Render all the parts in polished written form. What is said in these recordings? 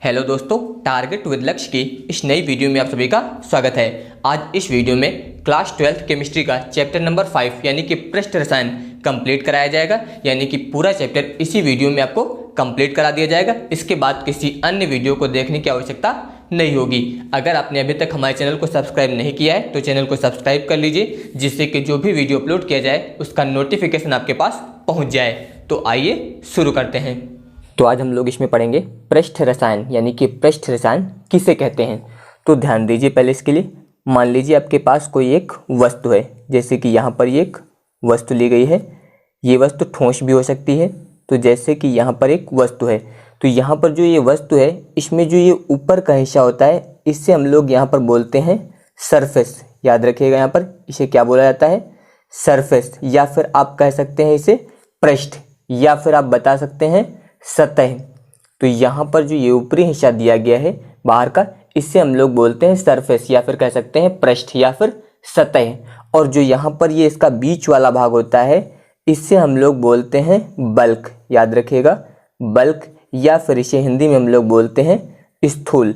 Hello दोस्तों, target with लक्ष्य की इस नई वीडियो में आप सभी का स्वागत है। आज इस वीडियो में क्लास 12th केमिस्ट्री का चैप्टर नंबर 5 यानी कि पृष्ठ रसायन कंप्लीट कराया जाएगा। यानी कि पूरा चैप्टर इसी वीडियो में आपको कंप्लीट करा दिया जाएगा। इसके बाद किसी अन्य वीडियो को देखने की आवश्यकता नहीं होगी। अगर आपने अभी तक हमारे चैनल को सब्सक्राइब नहीं किया है तो चैनल को सब्सक्राइब कर लीजिए, जिससे कि जो भी वीडियो अपलोड किया जाए उसका नोटिफिकेशन आपके पास पहुँच जाए। तो आइए शुरू करते हैं। तो आज हम लोग इसमें पढ़ेंगे पृष्ठ रसायन, यानी कि पृष्ठ रसायन किसे कहते हैं। तो ध्यान दीजिए पहले इसके लिए। मान लीजिए आपके पास कोई एक वस्तु है, जैसे कि यहाँ पर ये एक वस्तु ली गई है। ये वस्तु ठोस भी हो सकती है। तो जैसे कि यहाँ पर एक वस्तु है, तो यहाँ पर जो ये वस्तु है इसमें जो ये ऊपर का हिस्सा होता है इससे हम लोग यहाँ पर बोलते हैं सरफेस। याद रखिएगा, यहाँ पर इसे क्या बोला जाता है, सरफेस, या फिर आप कह सकते हैं इसे पृष्ठ, या फिर आप बता सकते हैं सतह। तो यहाँ पर जो ये ऊपरी हिस्सा दिया गया है बाहर का, इससे हम लोग बोलते हैं सरफेस, या फिर कह सकते हैं पृष्ठ या फिर सतह। और जो यहाँ पर ये इसका बीच वाला भाग होता है इससे हम लोग बोलते हैं बल्क। याद रखिएगा, बल्क, या फिर इसे हिंदी में हम लोग बोलते हैं स्थूल।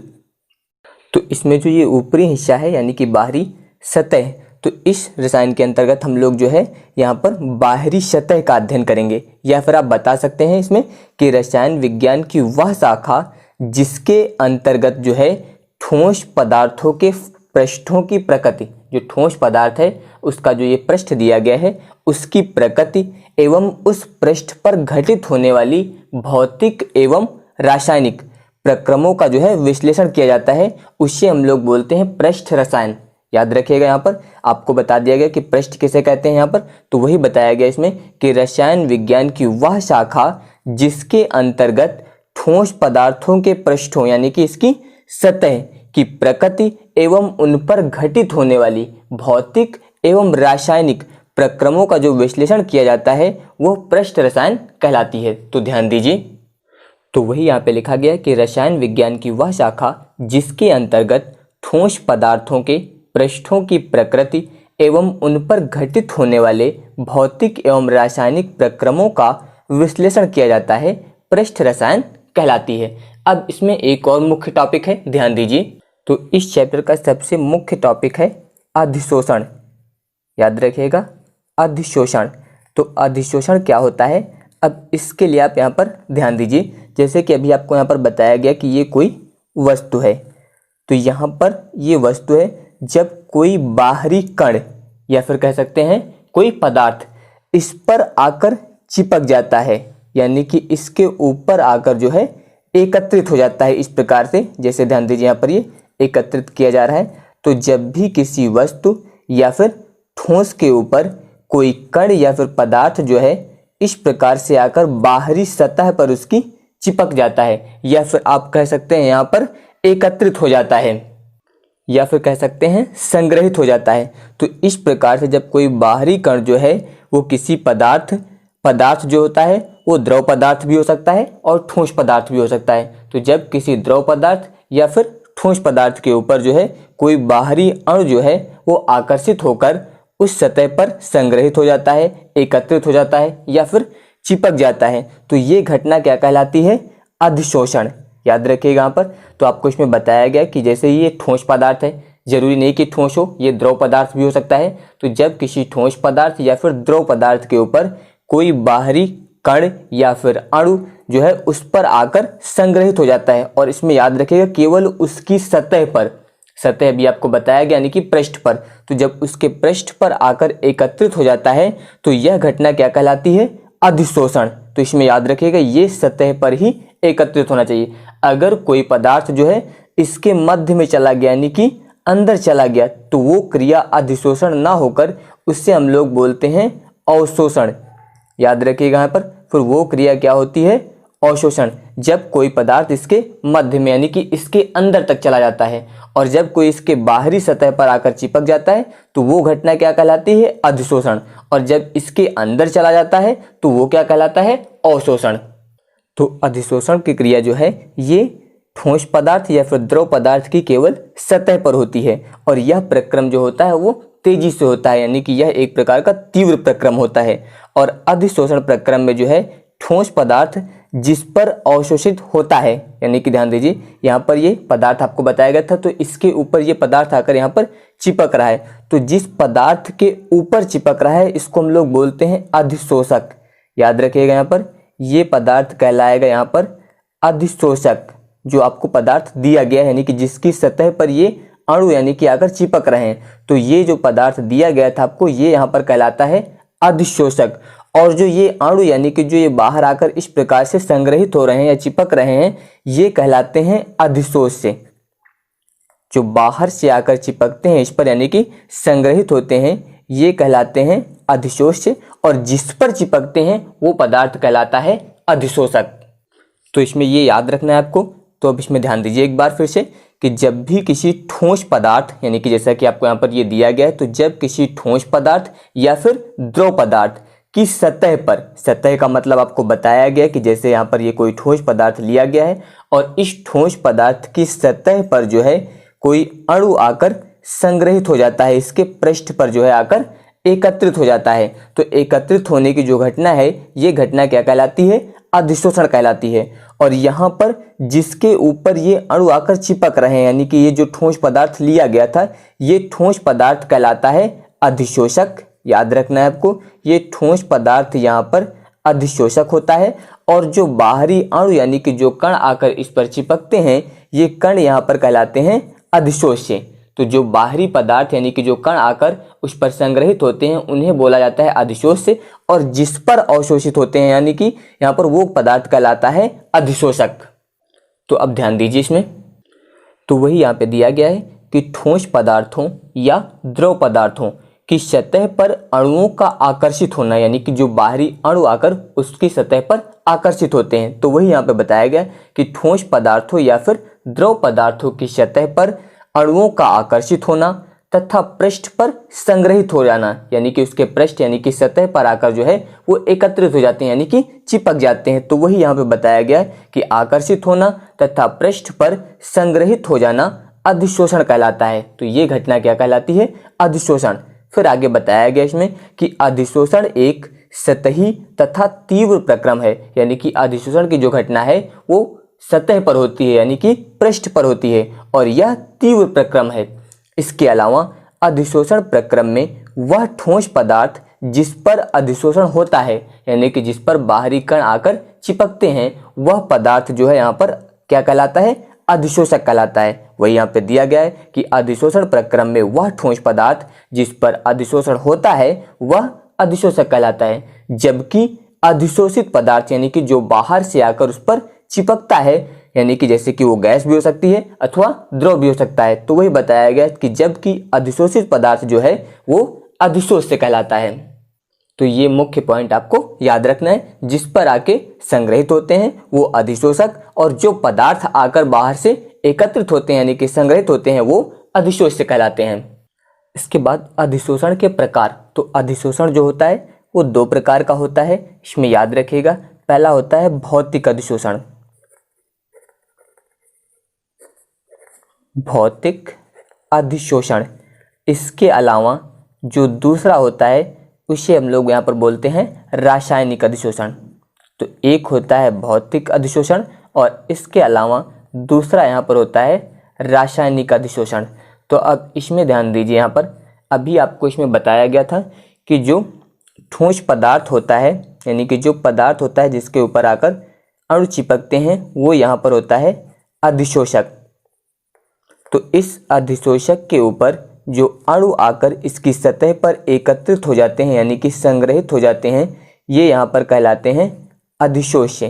तो इसमें जो ये ऊपरी हिस्सा है यानी कि बाहरी सतह, तो इस रसायन के अंतर्गत हम लोग जो है यहाँ पर बाहरी सतह का अध्ययन करेंगे। या फिर आप बता सकते हैं इसमें कि रसायन विज्ञान की वह शाखा जिसके अंतर्गत जो है ठोस पदार्थों के पृष्ठों की प्रकृति, जो ठोस पदार्थ है उसका जो ये पृष्ठ दिया गया है उसकी प्रकृति एवं उस पृष्ठ पर घटित होने वाली भौतिक एवं रासायनिक प्रक्रमों का जो है विश्लेषण किया जाता है, उसे हम लोग बोलते हैं पृष्ठ रसायन। याद रखिएगा, यहाँ पर आपको बता दिया गया कि पृष्ठ किसे कहते हैं। यहाँ पर तो वही बताया गया इसमें कि रसायन विज्ञान की वह शाखा जिसके अंतर्गत ठोस पदार्थों के पृष्ठों यानी कि इसकी सतह की प्रकृति एवं उन पर घटित होने वाली भौतिक एवं रासायनिक प्रक्रमों का जो विश्लेषण किया जाता है वो पृष्ठ रसायन कहलाती है। तो ध्यान दीजिए, तो वही यहाँ पे लिखा गया कि रसायन विज्ञान की वह शाखा जिसके अंतर्गत ठोस पदार्थों के पृष्ठों की प्रकृति एवं उन पर घटित होने वाले भौतिक एवं रासायनिक प्रक्रमों का विश्लेषण किया जाता है, पृष्ठ रसायन कहलाती है। अब इसमें एक और मुख्य टॉपिक है, ध्यान दीजिए। तो इस चैप्टर का सबसे मुख्य टॉपिक है अधिशोषण। याद रखिएगा, अधिशोषण। तो अधिशोषण क्या होता है, अब इसके लिए आप यहाँ पर ध्यान दीजिए। जैसे कि अभी आपको यहाँ पर बताया गया कि ये कोई वस्तु है, तो यहाँ पर ये वस्तु है। जब कोई बाहरी कण या फिर कह सकते हैं कोई पदार्थ इस पर आकर चिपक जाता है, यानी कि इसके ऊपर आकर जो है एकत्रित हो जाता है इस प्रकार से, जैसे ध्यान दीजिए यहाँ पर ये एकत्रित किया जा रहा है। तो जब भी किसी वस्तु या फिर ठोस के ऊपर कोई कण या फिर पदार्थ जो है इस प्रकार से आकर बाहरी सतह पर उसकी चिपक जाता है, या फिर आप कह सकते हैं यहाँ पर एकत्रित हो जाता है, या फिर कह सकते हैं संग्रहित हो जाता है। तो इस प्रकार से जब कोई बाहरी कण जो है वो किसी पदार्थ जो होता है वो द्रव पदार्थ भी हो सकता है और ठोस पदार्थ भी हो सकता है। तो जब किसी द्रव पदार्थ या फिर ठोस पदार्थ के ऊपर जो है कोई बाहरी अणु जो है वो आकर्षित होकर उस सतह पर संग्रहित हो जाता है, एकत्रित हो जाता है या फिर चिपक जाता है, तो ये घटना क्या कहलाती है, अधिशोषण। याद रखिएगा यहाँ पर। तो आपको इसमें बताया गया कि जैसे ये ठोस पदार्थ है, जरूरी नहीं कि ठोस हो, ये द्रव पदार्थ भी हो सकता है। तो जब किसी ठोस पदार्थ या फिर द्रव पदार्थ के ऊपर कोई बाहरी कण या फिर अणु जो है उस पर आकर संग्रहित हो जाता है, और इसमें याद रखिएगा केवल उसकी सतह पर, सतह भी आपको बताया गया यानी कि पृष्ठ पर, तो जब उसके पृष्ठ पर आकर एकत्रित हो जाता है तो यह घटना क्या कहलाती है, अधिशोषण। तो इसमें याद रखिएगा ये सतह पर ही एकत्रित होना चाहिए। अगर कोई पदार्थ जो है इसके मध्य में चला गया यानी कि अंदर चला गया तो वो क्रिया अधिशोषण ना होकर उससे हम लोग बोलते हैं अवशोषण। याद रखिएगा यहाँ पर। फिर वो क्रिया क्या होती है, अवशोषण। जब कोई पदार्थ इसके मध्य में यानी कि इसके अंदर तक चला जाता है, और जब कोई इसके बाहरी सतह पर आकर चिपक जाता है तो वो घटना क्या कहलाती है, अधिशोषण। और जब इसके अंदर चला जाता है तो वो क्या कहलाता है, अवशोषण। तो अधिशोषण की क्रिया जो है ये ठोस पदार्थ या फिर द्रव पदार्थ की केवल सतह पर होती है, और यह प्रक्रम जो होता है वो तेजी से होता है, यानी कि यह एक प्रकार का तीव्र प्रक्रम होता है। और अधिशोषण प्रक्रम में जो है ठोस पदार्थ जिस पर अवशोषित होता है, यानी कि ध्यान दीजिए यहाँ पर ये पदार्थ आपको बताया गया था, तो इसके ऊपर ये पदार्थ आकर यहाँ पर चिपक रहा है। तो जिस पदार्थ के ऊपर चिपक रहा है इसको हम लोग बोलते हैं अधिशोषक। याद रखिएगा यहाँ पर ये पदार्थ कहलाएगा यहाँ पर अधिशोषक। जो आपको पदार्थ दिया गया है यानी कि जिसकी सतह पर ये अणु यानी कि आकर चिपक रहे हैं, तो ये जो पदार्थ दिया गया था आपको ये यहाँ पर कहलाता है अधिशोषक। और जो ये अणु यानी कि जो ये बाहर आकर इस प्रकार से संग्रहित हो रहे हैं या चिपक रहे हैं ये कहलाते हैं अधिशोष्य। जो बाहर से आकर चिपकते हैं इस पर यानी कि संग्रहित होते हैं ये कहलाते हैं अधिशोष्य, और जिस पर चिपकते हैं वो पदार्थ कहलाता है अधिशोषक। तो इसमें ये याद रखना है आपको। तो अब इसमें ध्यान दीजिए एक बार फिर से कि जब भी किसी ठोस पदार्थ यानी कि जैसा कि आपको यहाँ पर ये दिया गया है, तो जब किसी ठोस पदार्थ या फिर द्रव पदार्थ की सतह पर, सतह का मतलब आपको बताया गया कि जैसे यहाँ पर ये कोई ठोस पदार्थ लिया गया है और इस ठोस पदार्थ की सतह पर जो है कोई अणु आकर संग्रहित हो जाता है, इसके पृष्ठ पर जो है आकर एकत्रित हो जाता है। तो एकत्रित होने की जो घटना है ये घटना क्या कहलाती है? अधिशोषण कहलाती है। और यहाँ पर जिसके ऊपर ये अणु आकर चिपक रहे हैं यानी कि ये जो ठोस पदार्थ लिया गया था ये ठोस पदार्थ कहलाता है अधिशोषक। याद रखना है आपको, ये ठोस पदार्थ यहाँ पर अधिशोषक होता है। और जो बाहरी अणु यानी कि जो कण आकर इस पर चिपकते हैं ये कण यहाँ पर कहलाते हैं अधिशोष्य। तो जो बाहरी पदार्थ यानी कि जो कण आकर उस पर संग्रहित होते हैं उन्हें बोला जाता है अधिशोष्य, और जिस पर अवशोषित होते हैं यानी कि यहाँ पर वो पदार्थ कहलाता है अधिशोषक। तो अब ध्यान दीजिए इसमें, तो वही यहाँ पे दिया गया है कि ठोस पदार्थों या द्रव पदार्थों की सतह पर अणुओं का आकर्षित होना यानी कि जो बाहरी अणु आकर उसकी सतह पर आकर्षित होते हैं। तो वही यहाँ पे बताया गया कि ठोस पदार्थों या फिर द्रव पदार्थों की सतह पर अणुओं का आकर्षित होना तथा पृष्ठ पर संग्रहित हो जाना यानी कि उसके पृष्ठ यानी कि सतह पर आकर जो है वो एकत्रित हो जाते हैं यानी कि चिपक जाते हैं। तो वही यहाँ पे बताया गया है कि आकर्षित होना तथा पृष्ठ पर संग्रहित हो जाना अधिशोषण कहलाता है। तो ये घटना क्या कहलाती है? अधिशोषण। फिर आगे बताया गया इसमें कि अधिशोषण एक सतही तथा तीव्र प्रक्रम है, यानी कि अधिशोषण की जो घटना है वो सतह पर होती है यानी कि पृष्ठ पर होती है और यह तीव्र प्रक्रम है। इसके अलावा अधिशोषण प्रक्रम में वह ठोस पदार्थ जिस पर अधिशोषण होता है यानी कि जिस पर बाहरी कण आकर चिपकते हैं वह पदार्थ जो है यहाँ पर क्या कहलाता है? अधिशोषक कहलाता है। वही यहाँ पे दिया गया है कि अधिशोषण प्रक्रम में वह ठोस पदार्थ जिस पर अधिशोषण होता है वह अधिशोषक कहलाता है, जबकि अधिशोषित पदार्थ यानी कि जो बाहर से आकर उस पर चिपकता है यानी कि जैसे कि वो गैस भी हो सकती है अथवा द्रव भी हो सकता है। तो वही बताया गया कि जबकि अधिशोषित पदार्थ जो है वो अधिशोष्य कहलाता है। तो ये मुख्य पॉइंट आपको याद रखना है, जिस पर आके संग्रहित होते हैं वो अधिशोषक और जो पदार्थ आकर बाहर से एकत्रित होते हैं यानी कि संग्रहित होते हैं वो अधिशोष्य कहलाते हैं। इसके बाद अधिशोषण के प्रकार। तो अधिशोषण जो होता है वो दो प्रकार का होता है, इसमें याद रखिएगा। पहला होता है भौतिक अधिशोषण। भौतिक अधिशोषण। इसके अलावा जो दूसरा होता है उसे हम लोग यहाँ पर बोलते हैं रासायनिक अधिशोषण। तो एक होता है भौतिक अधिशोषण और इसके अलावा दूसरा यहाँ पर होता है रासायनिक अधिशोषण। तो अब इसमें ध्यान दीजिए, यहाँ पर अभी आपको इसमें बताया गया था कि जो ठोस पदार्थ होता है यानी कि जो पदार्थ होता है जिसके ऊपर आकर अणु चिपकते हैं वो यहाँ पर होता है अधिशोषक। तो इस अधिशोषक के ऊपर जो अणु आकर इसकी सतह पर एकत्रित हो जाते हैं यानी कि संग्रहित हो जाते हैं ये यहाँ पर कहलाते हैं अधिशोष्य।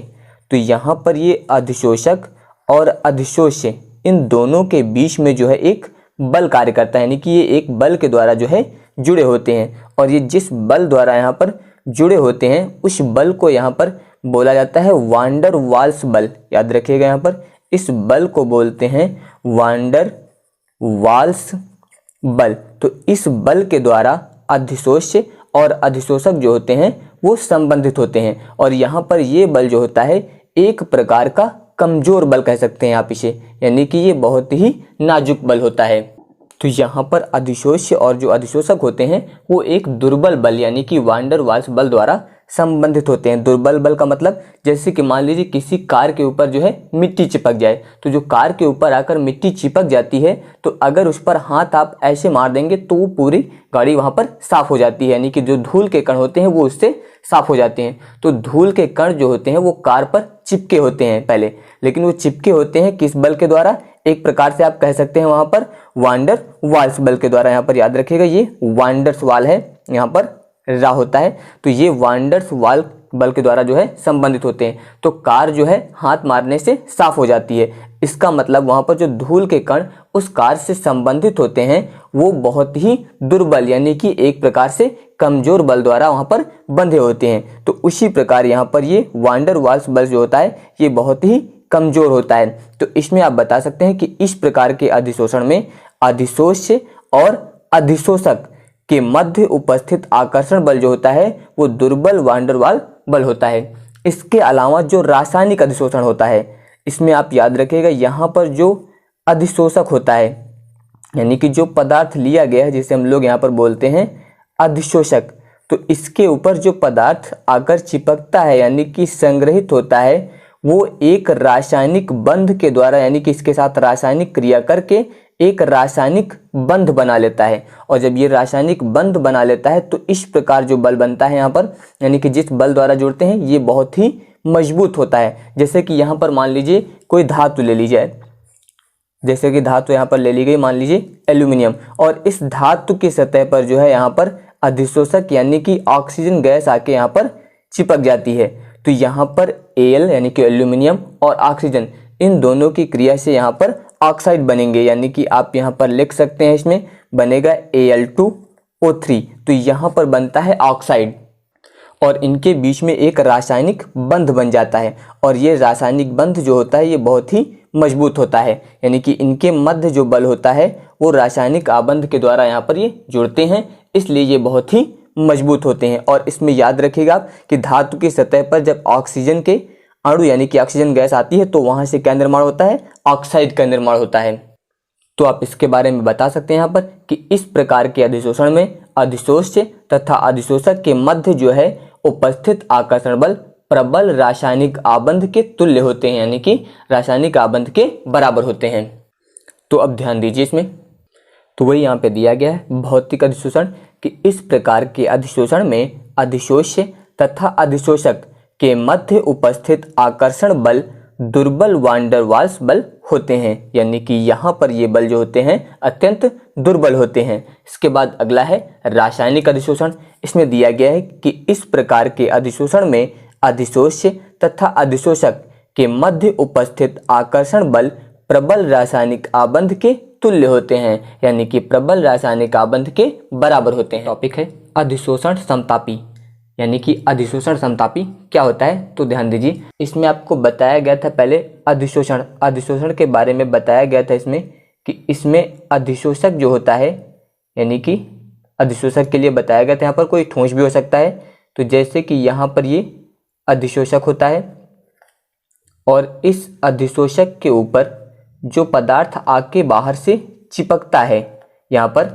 तो यहाँ पर ये अधिशोषक और अधिशोष्य इन दोनों के बीच में जो है एक बल कार्य करता है यानी कि ये एक बल के द्वारा जो है जुड़े होते हैं, और ये जिस बल द्वारा यहाँ पर जुड़े होते हैं उस बल को यहाँ पर बोला जाता है वान डर वाल्स बल। याद रखिएगा, यहाँ पर इस बल को बोलते हैं वान डर वाल्स बल। तो इस बल के द्वारा अधिशोष्य और अधिशोषक जो होते हैं वो संबंधित होते हैं, और यहाँ पर ये बल जो होता है एक प्रकार का कमजोर बल कह सकते हैं आप इसे, यानी कि ये बहुत ही नाजुक बल होता है। तो यहाँ पर अधिशोष्य और जो अधिशोषक होते हैं वो एक दुर्बल बल यानी कि वान डर वाल्स बल द्वारा संबंधित होते हैं। दुर्बल बल का मतलब जैसे कि मान लीजिए किसी कार के ऊपर जो है मिट्टी चिपक जाए, तो जो कार के ऊपर आकर मिट्टी चिपक जाती है तो अगर उस पर हाथ आप ऐसे मार देंगे तो वो पूरी गाड़ी वहाँ पर साफ हो जाती है, यानी कि जो धूल के कण होते हैं वो उससे साफ हो जाते हैं। तो धूल के कण जो होते हैं वो कार पर चिपके होते हैं पहले, लेकिन वो चिपके होते हैं किस बल के द्वारा? एक प्रकार से आप कह सकते हैं वहाँ पर वान डर वाल्स बल के द्वारा। यहाँ पर याद रखिएगा ये वान डर वाल है, यहाँ पर रा होता है, तो ये वान डर वाल बल के द्वारा जो है संबंधित होते हैं। तो कार जो है हाथ मारने से साफ हो जाती है। इसका मतलब वहाँ पर जो धूल के कण उस कार से संबंधित होते हैं वो बहुत ही दुर्बल यानी कि एक प्रकार से कमजोर बल द्वारा वहाँ पर बंधे होते हैं। तो उसी प्रकार यहाँ पर ये वान डर वाल्स बल जो होता है ये बहुत ही कमजोर होता है। तो इसमें आप बता सकते हैं कि इस प्रकार के अधिशोषण में अधिशोष्य और अधिशोषक के मध्य उपस्थित आकर्षण बल जो होता है वो दुर्बल वान डर वाल बल होता है। इसके अलावा जो रासायनिक अधिशोषण होता है इसमें आप याद रखिएगा यहाँ पर जो अधिशोषक होता है यानी कि जो पदार्थ लिया गया है जिसे हम लोग यहाँ पर बोलते हैं अधिशोषक, तो इसके ऊपर जो पदार्थ आकर चिपकता है यानी कि संग्रहित होता है वो एक रासायनिक बंध के द्वारा यानी कि इसके साथ रासायनिक क्रिया करके एक रासायनिक बंध बना लेता है। और जब ये रासायनिक बंध बना लेता है तो इस प्रकार जो बल बनता है यहाँ पर यानी कि जिस बल द्वारा जुड़ते हैं ये बहुत ही मजबूत होता है। जैसे कि यहाँ पर मान लीजिए कोई धातु ले ली जाए, जैसे कि धातु यहाँ पर ले ली गई मान लीजिए एल्यूमिनियम, और इस धातु की सतह पर जो है यहाँ पर अधिशोषक यानी कि ऑक्सीजन गैस आके यहाँ पर चिपक जाती है। तो यहाँ पर Al यानी कि एल्यूमिनियम और ऑक्सीजन इन दोनों की क्रिया से यहाँ पर ऑक्साइड बनेंगे, यानी कि आप यहाँ पर लिख सकते हैं इसमें बनेगा Al2O3। तो यहाँ पर बनता है ऑक्साइड और इनके बीच में एक रासायनिक बंध बन जाता है और ये रासायनिक बंध जो होता है ये बहुत ही मजबूत होता है, यानी कि इनके मध्य जो बल होता है वो रासायनिक आबंध के द्वारा यहाँ पर ये जुड़ते हैं, इसलिए ये बहुत ही मजबूत होते हैं। और इसमें याद रखिएगा आप कि धातु की सतह पर जब ऑक्सीजन के अणु यानी कि ऑक्सीजन गैस आती है तो वहाँ से क्या निर्माण होता है? ऑक्साइड का निर्माण होता है। तो आप इसके बारे में बता सकते हैं यहाँ पर कि इस प्रकार के अधिशोषण में अधिशोष्य तथा अधिशोषक के मध्य जो है उपस्थित आकर्षण बल प्रबल रासायनिक आबंध के तुल्य होते हैं, यानी कि रासायनिक आबंध के बराबर होते हैं। तो अब ध्यान दीजिए इसमें, तो वही यहाँ पे दिया गया है भौतिक अधिशोषण कि इस प्रकार के अधिशोषण में अधिशोष्य तथा अधिशोषक के मध्य उपस्थित आकर्षण बल दुर्बल वान डर वाल्स बल होते हैं, यानी कि यहाँ पर ये बल जो होते हैं अत्यंत दुर्बल होते हैं। इसके बाद अगला है रासायनिक अधिशोषण। इसमें दिया गया है कि इस प्रकार के अधिशोषण में अधिशोष्य तथा अधिशोषक के मध्य उपस्थित आकर्षण बल प्रबल रासायनिक आबंध के तुल्य होते हैं, यानी कि प्रबल रासायनिक आबंध के बराबर होते हैं। टॉपिक है अधिशोषण समतापी, यानी कि अधिशोषण समतापी क्या होता है? तो ध्यान दीजिए, इसमें आपको बताया गया था पहले अधिशोषण के बारे में बताया गया था इसमें कि इसमें अधिशोषक जो होता है यानी कि अधिशोषक के लिए बताया गया था यहाँ पर कोई ठोस भी हो सकता है। तो जैसे कि यहाँ पर ये अधिशोषक होता है और इस अधिशोषक के ऊपर जो पदार्थ आके बाहर से चिपकता है यहाँ पर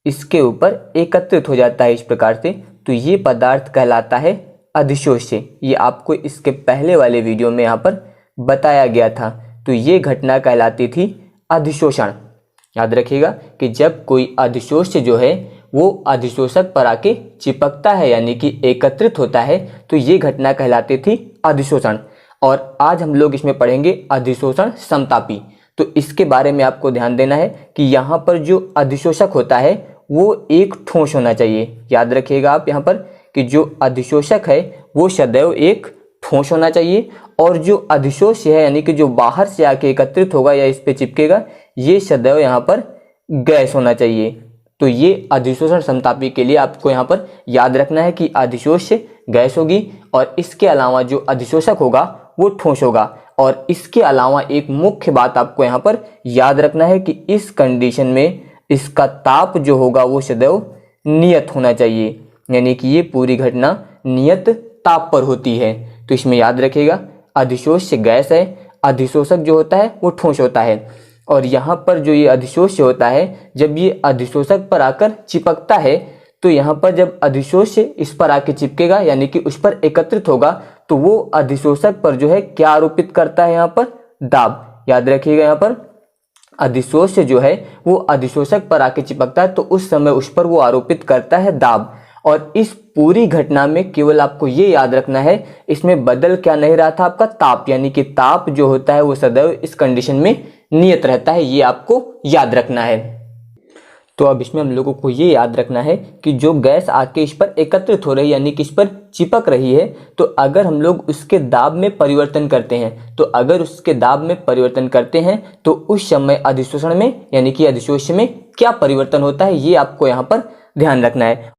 इसके ऊपर एकत्रित हो जाता है इस प्रकार से, तो ये पदार्थ कहलाता है अधिशोष्य। ये आपको इसके पहले वाले वीडियो में यहाँ पर बताया गया था। तो ये घटना कहलाती थी अधिशोषण। याद रखिएगा कि जब कोई अधिशोष्य जो है वो अधिशोषक पर आके चिपकता है यानी कि एकत्रित होता है तो ये घटना कहलाती थी अधिशोषण। और आज हम लोग इसमें पढ़ेंगे अधिशोषण समतापी। तो इसके बारे में आपको ध्यान देना है कि यहाँ पर जो अधिशोषक होता है वो एक ठोस होना चाहिए। याद रखिएगा आप यहाँ पर कि जो अधिशोषक है वो सदैव एक ठोस होना चाहिए और जो अधिशोष्य है यानी कि जो बाहर से आके एकत्रित होगा या इस पे चिपकेगा ये सदैव यहाँ पर गैस होना चाहिए। तो ये अधिशोषण समतापी के लिए आपको यहाँ पर याद रखना है कि अधिशोष्य गैस होगी और इसके अलावा जो अधिशोषक होगा वो ठोस होगा। और इसके अलावा एक मुख्य बात आपको यहाँ पर याद रखना है कि इस कंडीशन में इसका ताप जो होगा वो सदैव नियत होना चाहिए, यानी कि ये पूरी घटना नियत ताप पर होती है। तो इसमें याद रखिएगा अधिशोष्य गैस है, अधिशोषक जो होता है वो ठोस होता है। और यहाँ पर जो ये अधिशोष्य होता है जब ये अधिशोषक पर आकर चिपकता है तो यहाँ पर जब अधिशोष्य इस पर आके चिपकेगा यानी कि उस पर एकत्रित होगा तो वो अधिशोषक पर जो है क्या आरोपित करता है, यहाँ पर दाब। याद रखिएगा, यहाँ पर अधिशोष्य जो है वो अधिशोषक पर आके चिपकता है तो उस समय उस पर वो आरोपित करता है दाब। और इस पूरी घटना में केवल आपको ये याद रखना है, इसमें बदल क्या नहीं रहा था, आपका ताप, यानी कि ताप जो होता है वो सदैव इस कंडीशन में नियत रहता है, ये आपको याद रखना है। तो अब इसमें हम लोगों को ये याद रखना है कि जो गैस आके इस पर एकत्रित हो रही है यानी कि इस पर चिपक रही है, तो अगर हम लोग उसके दाब में परिवर्तन करते हैं तो उस समय अधिशोषण में यानी कि अधिशोष्य में क्या परिवर्तन होता है, ये आपको यहाँ पर ध्यान रखना है।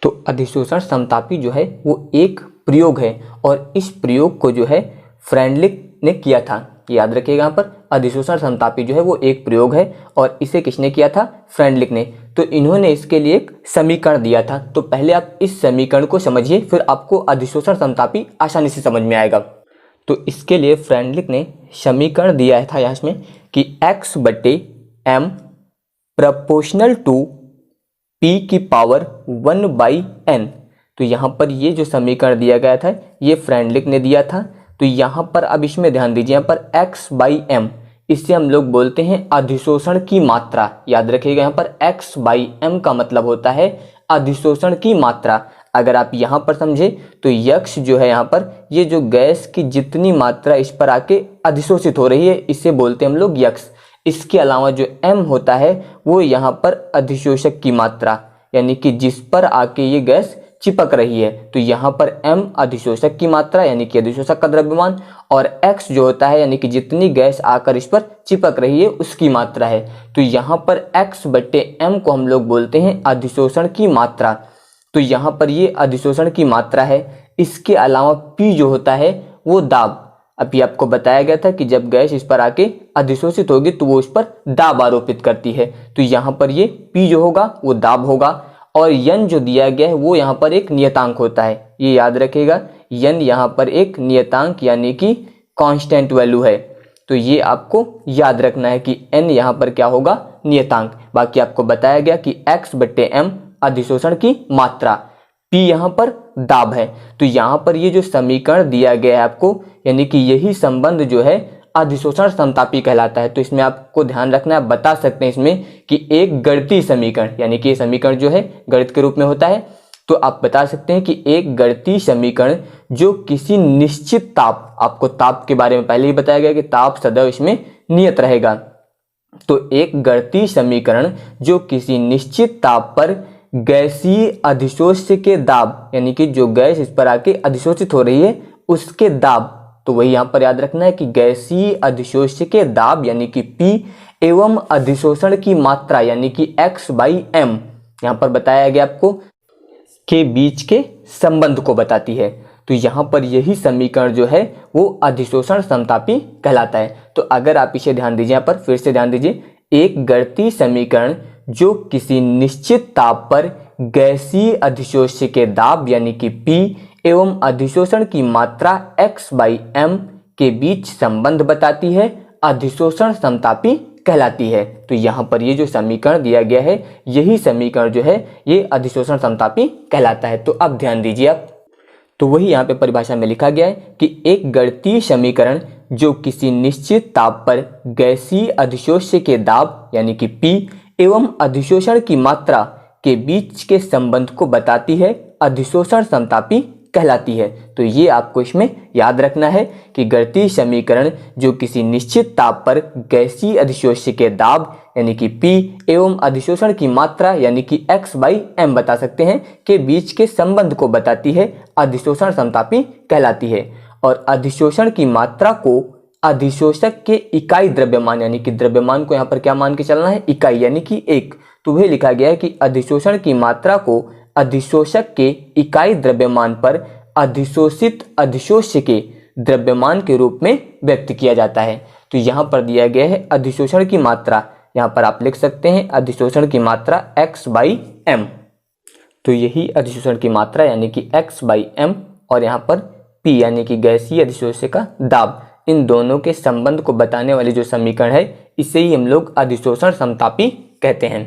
तो अधिशोषण समतापी जो है वो एक प्रयोग है और इस प्रयोग को जो है फ्रेंडलिक ने किया था। याद रखिएगा, यहाँ पर अधिशोषण समतापी जो है वो एक प्रयोग है और इसे किसने किया था, फ्रेंडलिक ने। तो इन्होंने इसके लिए एक समीकरण दिया था। तो पहले आप इस समीकरण को समझिए, फिर आपको अधिशोषण समतापी आसानी से समझ में आएगा। तो इसके लिए फ्रेंडलिक ने समीकरण दिया था यहाँ इसमें कि x/m प्रोपोर्शनल टू p की पावर 1/n। तो यहाँ पर ये जो समीकरण दिया गया था ये फ्रेंडलिक ने दिया था। तो यहाँ पर अब इसमें ध्यान दीजिए, यहाँ पर x/m इससे हम लोग बोलते हैं अधिशोषण की मात्रा। याद रखिएगा, यहाँ पर x/m का मतलब होता है अधिशोषण की मात्रा। अगर आप यहाँ पर समझे तो यक्ष जो है यहाँ पर ये जो गैस की जितनी मात्रा इस पर आके अधिशोषित हो रही है इसे बोलते हैं हम लोग यक्ष। इसके अलावा जो m होता है वो यहाँ पर अधिशोषक की मात्रा यानी कि जिस पर आके ये गैस चिपक रही है। तो यहाँ पर m अधिशोषक की मात्रा यानी कि अधिशोषक का द्रव्यमान और x जो होता है यानी कि जितनी गैस आकर इस पर चिपक रही है उसकी मात्रा है। तो यहाँ पर x/m को हम लोग बोलते हैं अधिशोषण की मात्रा। तो यहाँ पर ये अधिशोषण की मात्रा है। इसके अलावा p जो होता है वो दाब। अभी आपको बताया गया था कि जब गैस इस पर आके अधिशोषित होगी तो वो इस पर दाब आरोपित करती है। तो यहाँ पर ये p जो होगा वो दाब होगा और n जो दिया गया है वो यहाँ पर एक नियतांक होता है। ये याद रखिएगा, n यहाँ पर एक नियतांक यानी कि कांस्टेंट वैल्यू है। तो ये आपको याद रखना है कि n यहाँ पर क्या होगा, नियतांक। बाकी आपको बताया गया कि x/m अधिशोषण की मात्रा, p यहाँ पर दाब है। तो यहाँ पर ये जो समीकरण दिया गया है आपको यानी कि यही संबंध जो है अधिशोषण समतापी कहलाता है। तो इसमें आपको ध्यान रखना है, आप बता सकते हैं इसमें कि एक गणितीय समीकरण यानी कि ये समीकरण जो है गणित के रूप में होता है। तो आप बता सकते हैं कि एक गणितीय समीकरण जो किसी निश्चित ताप, आपको ताप के बारे में पहले ही बताया गया कि ताप सदैव इसमें नियत रहेगा। तो एक गणितीय समीकरण जो किसी निश्चित ताप पर गैसीय अधिशोष्य के दाब यानी कि जो गैस इस पर आके अधिशोषित हो रही है उसके दाब, तो वही यहाँ पर याद रखना है कि गैसीय अधिशोष्य के दाब यानी कि P एवं अधिशोषण की मात्रा यानी कि x/m यहाँ पर बताया गया आपको के बीच के संबंध को बताती है। तो यहाँ पर यही समीकरण जो है वो अधिशोषण समतापी कहलाता है। तो अगर आप इसे ध्यान दीजिए, यहाँ पर फिर से ध्यान दीजिए, एक गणितीय समीकरण जो किसी निश्चित ताप पर गैसीय अधिशोष्य के दाब यानी कि P एवं अधिशोषण की मात्रा x/m के बीच संबंध बताती है, अधिशोषण समतापी कहलाती है। तो यहाँ पर ये जो समीकरण दिया गया है यही समीकरण जो है ये अधिशोषण समतापी कहलाता है। तो अब ध्यान दीजिए आप, तो वही यहाँ पे परिभाषा में लिखा गया है कि एक गणितीय समीकरण जो किसी निश्चित ताप पर गैसीय अधिशोष्य के दाब यानी कि P एवं अधिशोषण की मात्रा के बीच के संबंध को बताती है, अधिशोषण समतापी कहलाती है। तो ये आपको इसमें याद रखना है कि गणितीय समीकरण जो किसी निश्चित ताप पर गैसीय अधिशोष्य के दाब यानी कि P एवं अधिशोषण की मात्रा यानी कि x/m बता सकते हैं के बीच के संबंध को बताती है, अधिशोषण समतापी कहलाती है। और अधिशोषण की मात्रा को अधिशोषक के इकाई द्रव्यमान यानी कि द्रव्यमान को यहाँ पर क्या मान के चलना है, इकाई यानी कि 1। तो वही लिखा गया है कि अधिशोषण की मात्रा को अधिशोषक के इकाई द्रव्यमान पर अधिशोषित अधिशोष्य के द्रव्यमान के रूप में व्यक्त किया जाता है। तो यहाँ पर दिया गया है अधिशोषण की मात्रा, यहाँ पर आप लिख सकते हैं अधिशोषण की मात्रा x/m। तो यही अधिशोषण की मात्रा यानी कि x/m और यहाँ पर P यानी कि गैसीय अधिशोष्य का दाब, इन दोनों के संबंध को बताने वाली जो समीकरण है इसे ही हम लोग अधिशोषण समतापी कहते हैं।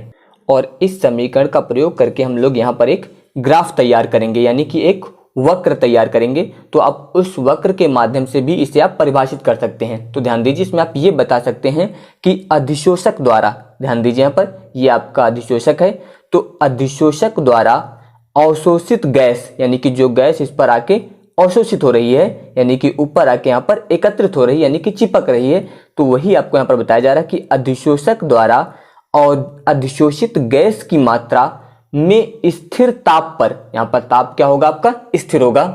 और इस समीकरण का प्रयोग करके हम लोग यहाँ पर एक ग्राफ तैयार करेंगे, यानी कि एक वक्र तैयार करेंगे। तो आप उस वक्र के माध्यम से भी इसे आप परिभाषित कर सकते हैं। तो ध्यान दीजिए, इसमें आप ये बता सकते हैं कि अधिशोषक द्वारा, ध्यान दीजिए यहाँ पर, ये आपका अधिशोषक है, तो अधिशोषक द्वारा अवशोषित गैस, यानी कि जो गैस इस पर आके अवशोषित हो रही है, यानी कि ऊपर आके यहाँ पर एकत्रित हो रही है, यानी कि चिपक रही है, तो वही आपको यहाँ पर बताया जा रहा है कि अधिशोषक द्वारा और अधिशोषित गैस की मात्रा में स्थिर ताप पर, यहाँ पर ताप क्या होगा आपका, स्थिर होगा।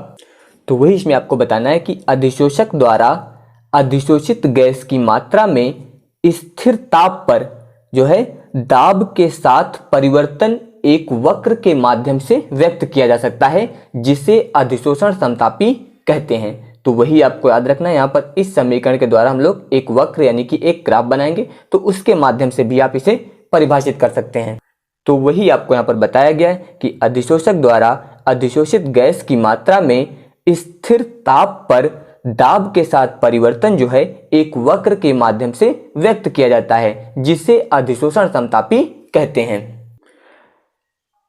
तो वही इसमें आपको बताना है कि अधिशोषक द्वारा अधिशोषित गैस की मात्रा में स्थिर ताप पर जो है दाब के साथ परिवर्तन एक वक्र के माध्यम से व्यक्त किया जा सकता है, जिसे अधिशोषण समतापी कहते हैं। तो वही आपको याद रखना है। यहाँ पर इस समीकरण के द्वारा हम लोग एक वक्र यानी कि एक ग्राफ बनाएंगे, तो उसके माध्यम से भी आप इसे परिभाषित कर सकते हैं। तो वही आपको यहाँ पर बताया गया है कि अधिशोषक द्वारा अधिशोषित गैस की मात्रा में स्थिर ताप पर दाब के साथ परिवर्तन जो है एक वक्र के माध्यम से व्यक्त किया जाता है, जिसे अधिशोषण समतापी कहते हैं।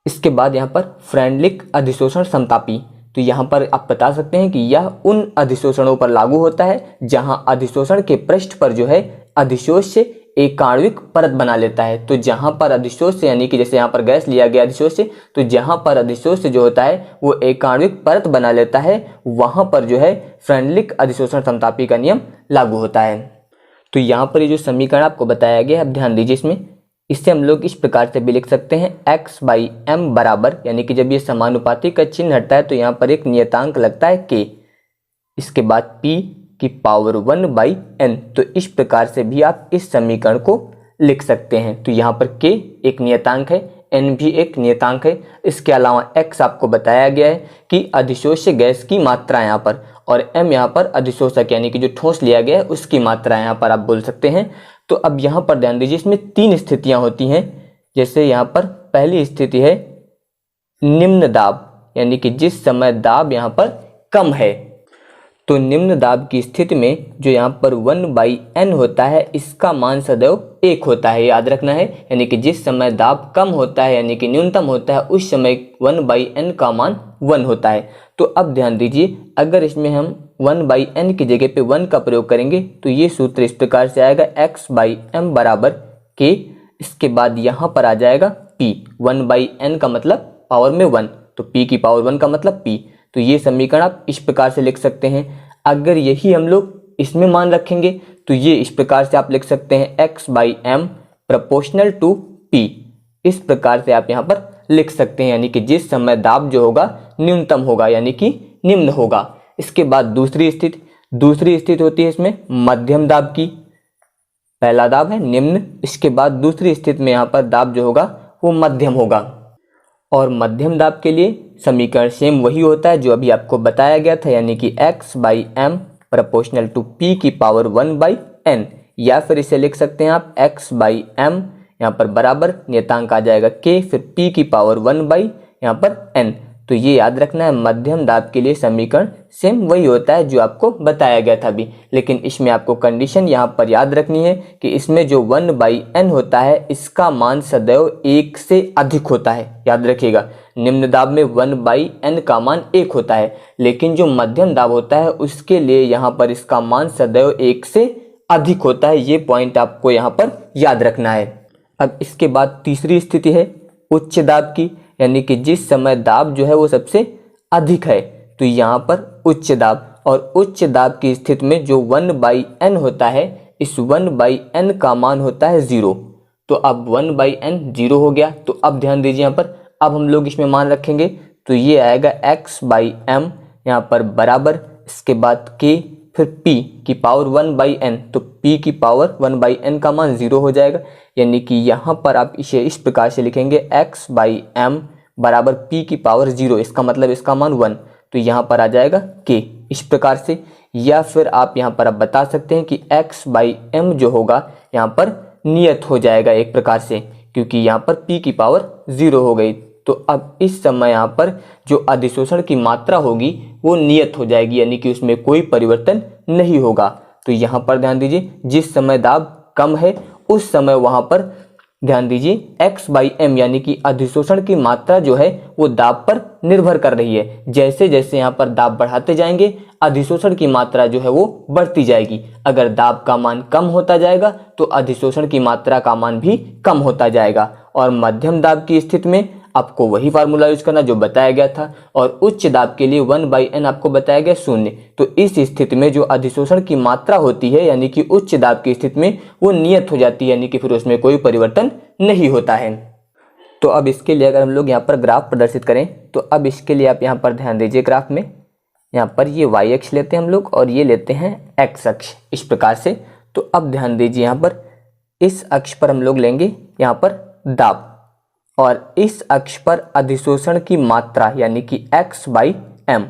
इसके बाद यहाँ पर फ्रेंडलिक अधिशोषण समतापी, तो यहाँ पर आप बता सकते हैं कि यह उन अधिशोषणों पर लागू होता है जहां अधिशोषण के पृष्ठ पर जो है अधिशोष्य एक आणविक परत बना लेता है। तो जहां पर अधिशोष्य, यानी कि जैसे यहाँ पर गैस लिया गया अधिशोष्य, तो जहां पर अधिशोष्य जो होता है वो एक आणविक परत बना लेता है, वहां पर जो है फ्रेंडलिक अधिशोषण समतापी का नियम लागू होता है। तो यहाँ पर ये जो समीकरण आपको बताया गया है, अब ध्यान दीजिए इसमें, इससे हम लोग इस प्रकार से भी लिख सकते हैं x/m बराबर, यानी कि जब ये समानुपाती का चिन्ह हटता है तो यहाँ पर एक नियतांक लगता है k, इसके बाद p की पावर 1/n। तो इस प्रकार से भी आप इस समीकरण को लिख सकते हैं। तो यहाँ पर k एक नियतांक है, n भी एक नियतांक है। इसके अलावा x आपको बताया गया है कि अधिशोष्य गैस की मात्रा यहाँ पर, और m यहाँ पर अधिशोषक यानी कि जो ठोस लिया गया है उसकी मात्रा यहाँ पर आप बोल सकते हैं। तो अब यहाँ पर ध्यान दीजिए, इसमें 3 स्थितियां होती हैं। जैसे यहाँ पर पहली स्थिति है निम्न दाब, यानी कि जिस समय दाब यहाँ पर कम है। तो निम्न दाब की स्थिति में जो यहाँ पर 1/n होता है, इसका मान सदैव 1 होता है, याद रखना है। यानी कि जिस समय दाब कम होता है, यानी कि न्यूनतम होता है, उस समय 1/n का मान 1 होता है। तो अब ध्यान दीजिए, अगर इसमें हम 1/n की जगह पे 1 का प्रयोग करेंगे तो ये सूत्र इस प्रकार से आएगा x/m बराबर k। इसके बाद यहाँ पर आ जाएगा p, 1/n का मतलब पावर में 1, तो p की पावर 1 का मतलब p। तो ये समीकरण आप इस प्रकार से लिख सकते हैं। अगर यही हम लोग इसमें मान रखेंगे तो ये इस प्रकार से आप लिख सकते हैं x/m प्रोपोर्शनल टू p। इस प्रकार से आप यहाँ पर लिख सकते हैं, यानी कि जिस समय दाब जो होगा न्यूनतम होगा, यानी कि निम्न होगा। इसके बाद दूसरी स्थिति होती है इसमें मध्यम दाब की। पहला दाब है निम्न, इसके बाद दूसरी स्थिति में यहाँ पर दाब जो होगा वो मध्यम होगा। और मध्यम दाब के लिए समीकरण सेम वही होता है जो अभी आपको बताया गया था, यानी कि x/m प्रोपोर्शनल टू p की पावर 1/n, या फिर इसे लिख सकते हैं आप x/m यहाँ पर बराबर नियतांक आ जाएगा k, फिर p की पावर 1/ यहाँ पर n। तो ये याद रखना है, मध्यम दाब के लिए समीकरण सेम वही होता है जो आपको बताया गया था अभी, लेकिन इसमें आपको कंडीशन यहाँ पर याद रखनी है कि इसमें जो 1/n होता है इसका मान सदैव 1 से अधिक होता है। याद रखिएगा, निम्न दाब में 1/n का मान 1 होता है, लेकिन जो मध्यम दाब होता है उसके लिए यहाँ पर इसका मान सदैव 1 से अधिक होता है। ये पॉइंट आपको यहाँ पर याद रखना है। अब इसके बाद तीसरी स्थिति है उच्च दाब की, यानी कि जिस समय दाब जो है वो सबसे अधिक है। तो यहाँ पर उच्च दाब, और उच्च दाब की स्थिति में जो 1/n होता है, इस 1/n का मान होता है 0। तो अब 1/n 0 हो गया। तो अब ध्यान दीजिए यहाँ पर, अब हम लोग इसमें मान रखेंगे तो ये आएगा x/m यहाँ पर बराबर, इसके बाद k, फिर p की पावर 1/n। तो p की पावर 1/n का मान 0 हो जाएगा, यानी कि यहाँ पर आप इसे इस प्रकार से लिखेंगे x/m बराबर p की पावर 0, इसका मतलब इसका मान 1। तो यहाँ पर आ जाएगा k इस प्रकार से। या फिर आप यहाँ पर अब बता सकते हैं कि x/m जो होगा यहाँ पर नियत हो जाएगा एक प्रकार से, क्योंकि यहाँ पर p की पावर 0 हो गई। तो अब इस समय यहाँ पर जो अधिशोषण की मात्रा होगी वो नियत हो जाएगी, यानी कि उसमें कोई परिवर्तन नहीं होगा। तो यहाँ पर ध्यान दीजिए, जिस समय दाब कम है उस समय वहाँ पर ध्यान दीजिए x/m यानी कि अधिशोषण की मात्रा जो है वो दाब पर निर्भर कर रही है। जैसे जैसे यहाँ पर दाब बढ़ाते जाएंगे अधिशोषण की मात्रा जो है वो बढ़ती जाएगी। अगर दाब का मान कम होता जाएगा तो अधिशोषण की मात्रा का मान भी कम होता जाएगा। और मध्यम दाब की स्थिति में आपको वही फार्मूला यूज करना जो बताया गया था, और उच्च दाब के लिए 1/n आपको बताया गया 0। तो इस स्थिति में जो अधिशोषण की मात्रा होती है यानी कि उच्च दाब की स्थिति में वो नियत हो जाती है, यानी कि फिर उसमें कोई परिवर्तन नहीं होता है। तो अब इसके लिए अगर हम लोग यहाँ पर ग्राफ प्रदर्शित करें तो अब इसके लिए आप यहाँ पर ध्यान दीजिए, ग्राफ में यहाँ पर ये y अक्ष लेते हैं हम लोग और ये लेते हैं x अक्ष, इस प्रकार से। तो अब ध्यान दीजिए यहाँ पर इस अक्ष पर हम लोग लेंगे यहाँ पर दाब, और इस अक्ष पर अधिशोषण की मात्रा यानी कि x/m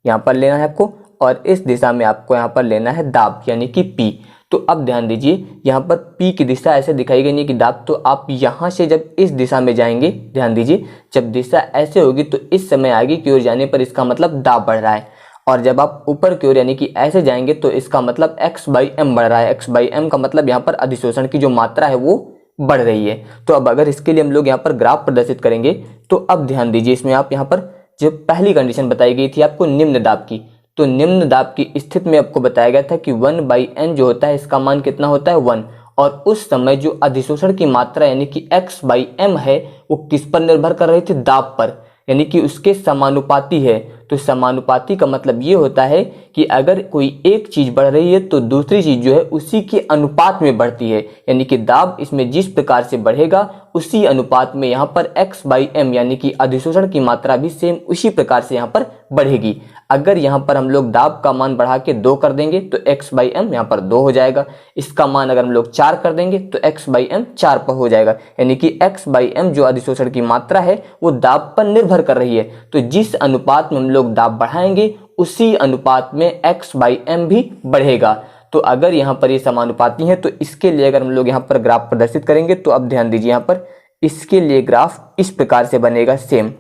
यहाँ पर लेना है आपको, और इस दिशा में आपको यहाँ पर लेना है दाब यानी कि p। तो अब ध्यान दीजिए यहाँ पर p की दिशा ऐसे दिखाई गई नहीं कि दाब, तो आप यहाँ से जब इस दिशा में जाएंगे, ध्यान दीजिए जब दिशा ऐसे होगी तो इस समय आगे की ओर जाने पर इसका मतलब दाब बढ़ रहा है, और जब आप ऊपर की ओर यानी कि ऐसे जाएंगे तो इसका मतलब x/m बढ़ रहा है। x/m का मतलब यहाँ पर अधिशोषण की जो मात्रा है वो बढ़ रही है। तो अब अगर इसके लिए हम लोग यहाँ पर ग्राफ प्रदर्शित करेंगे तो अब ध्यान दीजिए इसमें आप यहाँ पर जो पहली कंडीशन बताई गई थी आपको निम्न दाब की, तो निम्न दाब की स्थिति में आपको बताया गया था कि 1/n जो होता है इसका मान कितना होता है 1, और उस समय जो अधिशोषण की मात्रा यानी कि x/m है वो किस पर निर्भर कर रही थी, दाब पर, यानी कि उसके समानुपाती है। तो समानुपाती का मतलब ये होता है कि अगर कोई एक चीज बढ़ रही है तो दूसरी चीज जो है उसी के अनुपात में बढ़ती है, यानी कि दाब इसमें जिस प्रकार से बढ़ेगा उसी अनुपात में यहाँ पर x/m यानी कि अधिशोषण की मात्रा भी सेम उसी प्रकार से यहाँ पर बढ़ेगी। अगर यहाँ पर हम लोग दाब का मान बढ़ा के 2 कर देंगे तो x/m यहाँ पर 2 हो जाएगा। इसका मान अगर हम लोग 4 कर देंगे तो x/m 4 पर हो जाएगा, यानी कि x/m जो अधिशोषण की मात्रा है वो दाब पर निर्भर कर रही है। तो जिस अनुपात में हम लोग दाब बढ़ाएंगे उसी अनुपात में x/m भी बढ़ेगा। तो अगर यहाँ पर ये समानुपाती है तो इसके लिए अगर हम लोग यहाँ पर ग्राफ प्रदर्शित करेंगे तो अब ध्यान दीजिए यहाँ पर इसके लिए ग्राफ इस प्रकार से बनेगा सेम,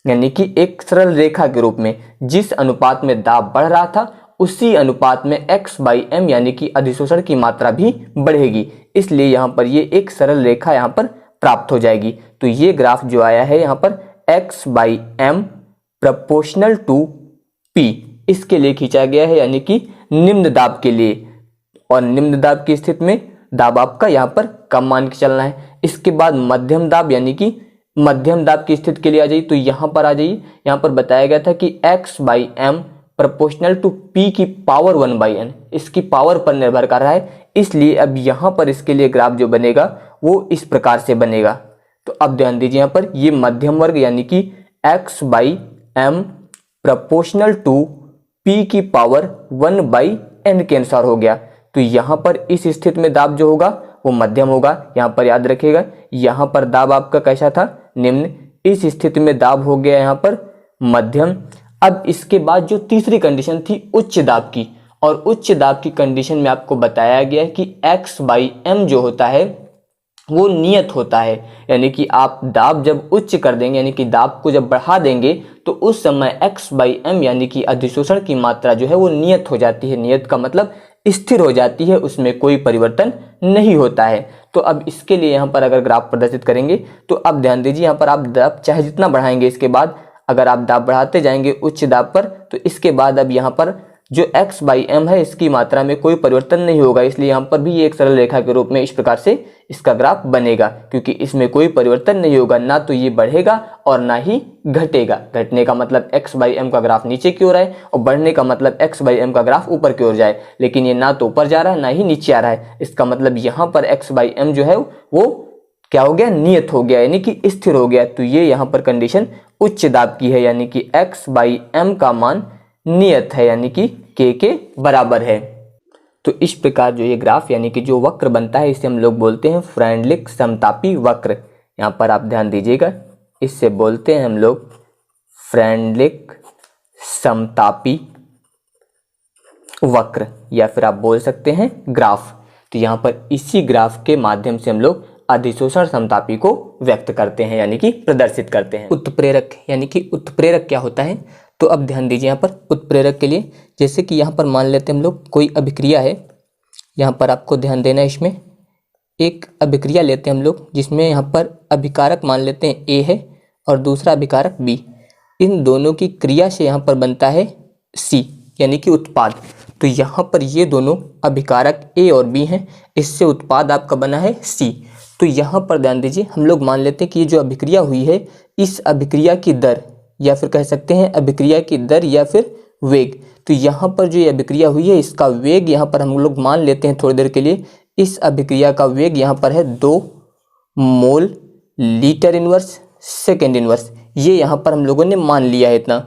यानी कि एक सरल रेखा के रूप में जिस अनुपात में दाब बढ़ रहा था उसी अनुपात में x/m यानी कि अधिशोषण की मात्रा भी बढ़ेगी। इसलिए यहाँ पर ये एक सरल रेखा यहाँ पर प्राप्त हो जाएगी। तो ये ग्राफ जो आया है यहाँ पर x/m प्रोपोर्शनल टू p इसके लिए खींचा गया है, यानी कि निम्न दाब के लिए। और निम्न दाब की स्थिति में दाब आपका यहाँ पर कम मान के चलना है। इसके बाद मध्यम दाब यानी कि मध्यम दाब की स्थिति के लिए आ जाइए, तो यहाँ पर आ जाइए। यहाँ पर बताया गया था कि x/m प्रोपोर्शनल टू p की पावर 1/n इसकी पावर पर निर्भर कर रहा है। इसलिए अब यहाँ पर इसके लिए ग्राफ जो बनेगा वो इस प्रकार से बनेगा। तो अब ध्यान दीजिए यहाँ पर ये मध्यम वर्ग यानी कि x/m प्रोपोर्शनल टू p की पावर 1/n के अनुसार हो गया। तो यहाँ पर इस स्थिति में दाब जो होगा वो मध्यम होगा। यहाँ पर याद रखिएगा यहाँ पर दाब आपका कैसा था, निम्न, इस स्थिति में दाब हो गया यहाँ पर मध्यम। अब इसके बाद जो तीसरी कंडीशन थी उच्च दाब की, और उच्च दाब की कंडीशन में आपको बताया गया कि x/m जो होता है वो नियत होता है, यानी कि आप दाब जब उच्च कर देंगे यानी कि दाब को जब बढ़ा देंगे तो उस समय x/m यानी कि अधिशोषण की मात्रा जो है वो नियत हो जाती है। नियत का मतलब स्थिर हो जाती है, उसमें कोई परिवर्तन नहीं होता है। तो अब इसके लिए यहाँ पर अगर ग्राफ प्रदर्शित करेंगे तो अब ध्यान दीजिए यहाँ पर आप दाब चाहे जितना बढ़ाएंगे, इसके बाद अगर आप दाब बढ़ाते जाएंगे उच्च दाब पर तो इसके बाद अब यहाँ पर जो x/m है इसकी मात्रा में कोई परिवर्तन नहीं होगा। इसलिए यहाँ पर भी एक सरल रेखा के रूप में इस प्रकार से इसका ग्राफ बनेगा, क्योंकि इसमें कोई परिवर्तन नहीं होगा, ना तो ये बढ़ेगा और ना ही घटेगा। घटने का मतलब x/m का ग्राफ नीचे की ओर आए और बढ़ने का मतलब x/m का ग्राफ ऊपर की ओर जाए, लेकिन ये ना तो ऊपर जा रहा है ना ही नीचे आ रहा है। इसका मतलब यहाँ पर x/m जो है वो क्या हो गया, नियत हो गया, यानी कि स्थिर हो गया। तो ये यहाँ पर कंडीशन उच्च दाब की है, यानी कि x/m का मान नियत है, यानी कि k के बराबर है। तो इस प्रकार जो ये ग्राफ यानी कि जो वक्र बनता है इसे हम लोग बोलते हैं फ्रेंडलिक समतापी वक्र। यहाँ पर आप ध्यान दीजिएगा, इससे बोलते हैं हम लोग फ्रेंडलिक समतापी वक्र, या फिर आप बोल सकते हैं ग्राफ। तो यहाँ पर इसी ग्राफ के माध्यम से हम लोग अधिशोषण समतापी को व्यक्त करते हैं, यानी कि प्रदर्शित करते हैं। उत्प्रेरक यानी कि उत्प्रेरक क्या होता है, तो अब ध्यान दीजिए यहाँ पर उत्प्रेरक के लिए, जैसे कि यहाँ पर मान लेते हैं हम लोग कोई अभिक्रिया है, यहाँ पर आपको ध्यान देना है इसमें एक अभिक्रिया लेते हैं हम लोग जिसमें यहाँ पर अभिकारक मान लेते हैं ए है और दूसरा अभिकारक बी। इन दोनों की क्रिया से यहाँ पर बनता है सी यानी कि उत्पाद। तो यहाँ पर ये दोनों अभिकारक ए और बी हैं, इससे उत्पाद आपका बना है सी। तो यहाँ पर ध्यान दीजिए, हम लोग मान लेते हैं कि ये जो अभिक्रिया हुई है इस अभिक्रिया की दर या फिर कह सकते हैं अभिक्रिया की दर या फिर वेग। तो यहाँ पर जो ये अभिक्रिया हुई है इसका वेग यहाँ पर हम लोग मान लेते हैं थोड़ी देर के लिए, इस अभिक्रिया का वेग यहाँ पर है 2 mole litre inverse second inverse. ये यहाँ पर हम लोगों ने मान लिया है इतना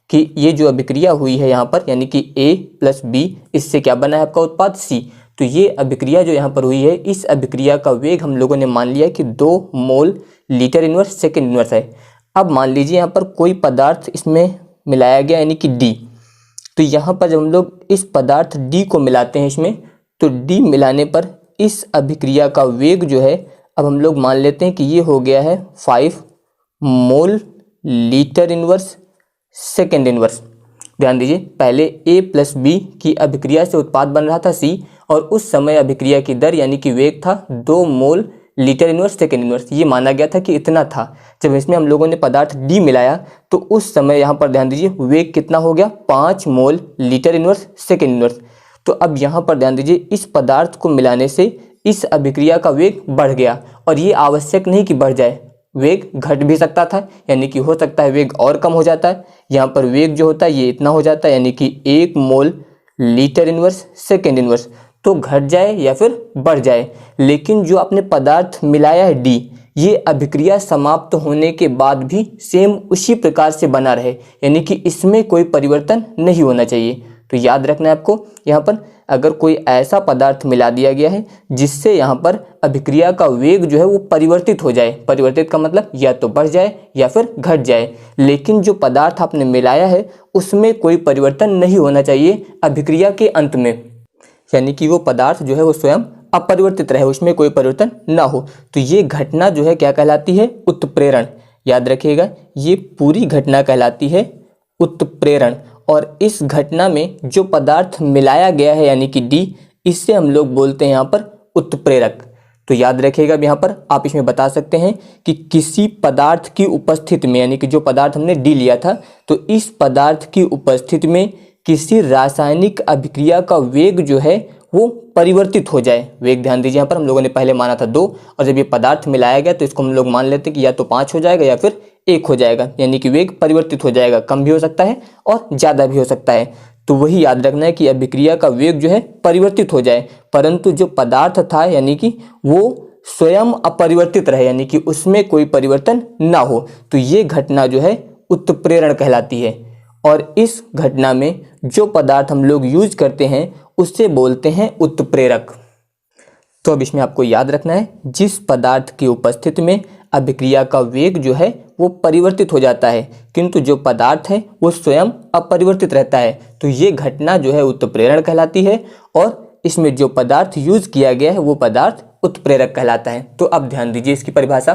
कि ये जो अभिक्रिया हुई है यहाँ पर यानी कि A प्लस B, इससे क्या बना है आपका उत्पाद C। तो ये अभिक्रिया जो यहाँ पर हुई है इस अभिक्रिया का वेग हम लोगों ने मान लिया कि 2 mole litre inverse second inverse है। अब मान लीजिए यहाँ पर कोई पदार्थ इसमें मिलाया गया यानी कि D। तो यहाँ पर जब हम लोग इस पदार्थ D को मिलाते हैं इसमें, तो D मिलाने पर इस अभिक्रिया का वेग जो है अब हम लोग मान लेते हैं कि ये हो गया है 5 mole litre inverse second inverse. ध्यान दीजिए, पहले A प्लस B की अभिक्रिया से उत्पाद बन रहा था C और उस समय अभिक्रिया की दर यानी कि वेग था 2 mole litre inverse second inverse. ये माना गया था कि इतना था। जब इसमें हम लोगों ने पदार्थ D मिलाया तो उस समय यहाँ पर ध्यान दीजिए वेग कितना हो गया 5 mole litre inverse second inverse. तो अब यहाँ पर ध्यान दीजिए, इस पदार्थ को मिलाने से इस अभिक्रिया का वेग बढ़ गया और ये आवश्यक नहीं कि बढ़ जाए, वेग घट भी सकता था यानी कि हो सकता है वेग और कम हो जाता है। यहाँ पर वेग जो होता है ये इतना हो जाता है यानी कि 1 mole litre inverse second inverse. तो घट जाए या फिर बढ़ जाए, लेकिन जो आपने पदार्थ मिलाया है D, ये अभिक्रिया समाप्त होने के बाद भी सेम उसी प्रकार से बना रहे यानी कि इसमें कोई परिवर्तन नहीं होना चाहिए। तो याद रखना है आपको, यहाँ पर अगर कोई ऐसा पदार्थ मिला दिया गया है जिससे यहाँ पर अभिक्रिया का वेग जो है वो परिवर्तित हो जाए, परिवर्तित का मतलब या तो बढ़ जाए या फिर घट जाए, लेकिन जो पदार्थ आपने मिलाया है उसमें कोई परिवर्तन नहीं होना चाहिए अभिक्रिया के अंत में, यानी कि वो पदार्थ जो है वो स्वयं अपरिवर्तित रहे, उसमें कोई परिवर्तन ना हो। तो ये घटना जो है क्या कहलाती है, उत्प्रेरण। याद रखिएगा, ये पूरी घटना कहलाती है उत्प्रेरण। और इस घटना में जो पदार्थ मिलाया गया है यानी कि D, इससे हम लोग बोलते हैं यहाँ पर उत्प्रेरक। तो याद रखिएगा, यहाँ पर आप इसमें बता सकते हैं कि किसी पदार्थ की उपस्थिति में, यानी कि जो पदार्थ हमने D लिया था, तो इस पदार्थ की उपस्थिति में किसी रासायनिक अभिक्रिया का वेग जो है वो परिवर्तित हो जाए। वेग ध्यान दीजिए, यहाँ पर हम लोगों ने पहले माना था 2 और जब ये पदार्थ मिलाया गया तो इसको हम लोग मान लेते हैं कि या तो 5 हो जाएगा या फिर 1 हो जाएगा, यानी कि वेग परिवर्तित हो जाएगा, कम भी हो सकता है और ज़्यादा भी हो सकता है। तो वही याद रखना है कि अभिक्रिया का वेग जो है परिवर्तित हो जाए, परंतु जो पदार्थ था यानी कि वो स्वयं अपरिवर्तित रहे, यानी कि उसमें कोई परिवर्तन ना हो। तो ये घटना जो है उत्प्रेरण कहलाती है। और इस घटना में जो पदार्थ हम लोग यूज करते हैं उससे बोलते हैं उत्प्रेरक। तो अब इसमें आपको याद रखना है, जिस पदार्थ की उपस्थिति में अभिक्रिया का वेग जो है वो परिवर्तित हो जाता है किंतु जो पदार्थ है वो स्वयं अपरिवर्तित रहता है, तो ये घटना जो है उत्प्रेरण कहलाती है और इसमें जो पदार्थ यूज किया गया है वो पदार्थ उत्प्रेरक कहलाता है। तो अब ध्यान दीजिए इसकी परिभाषा।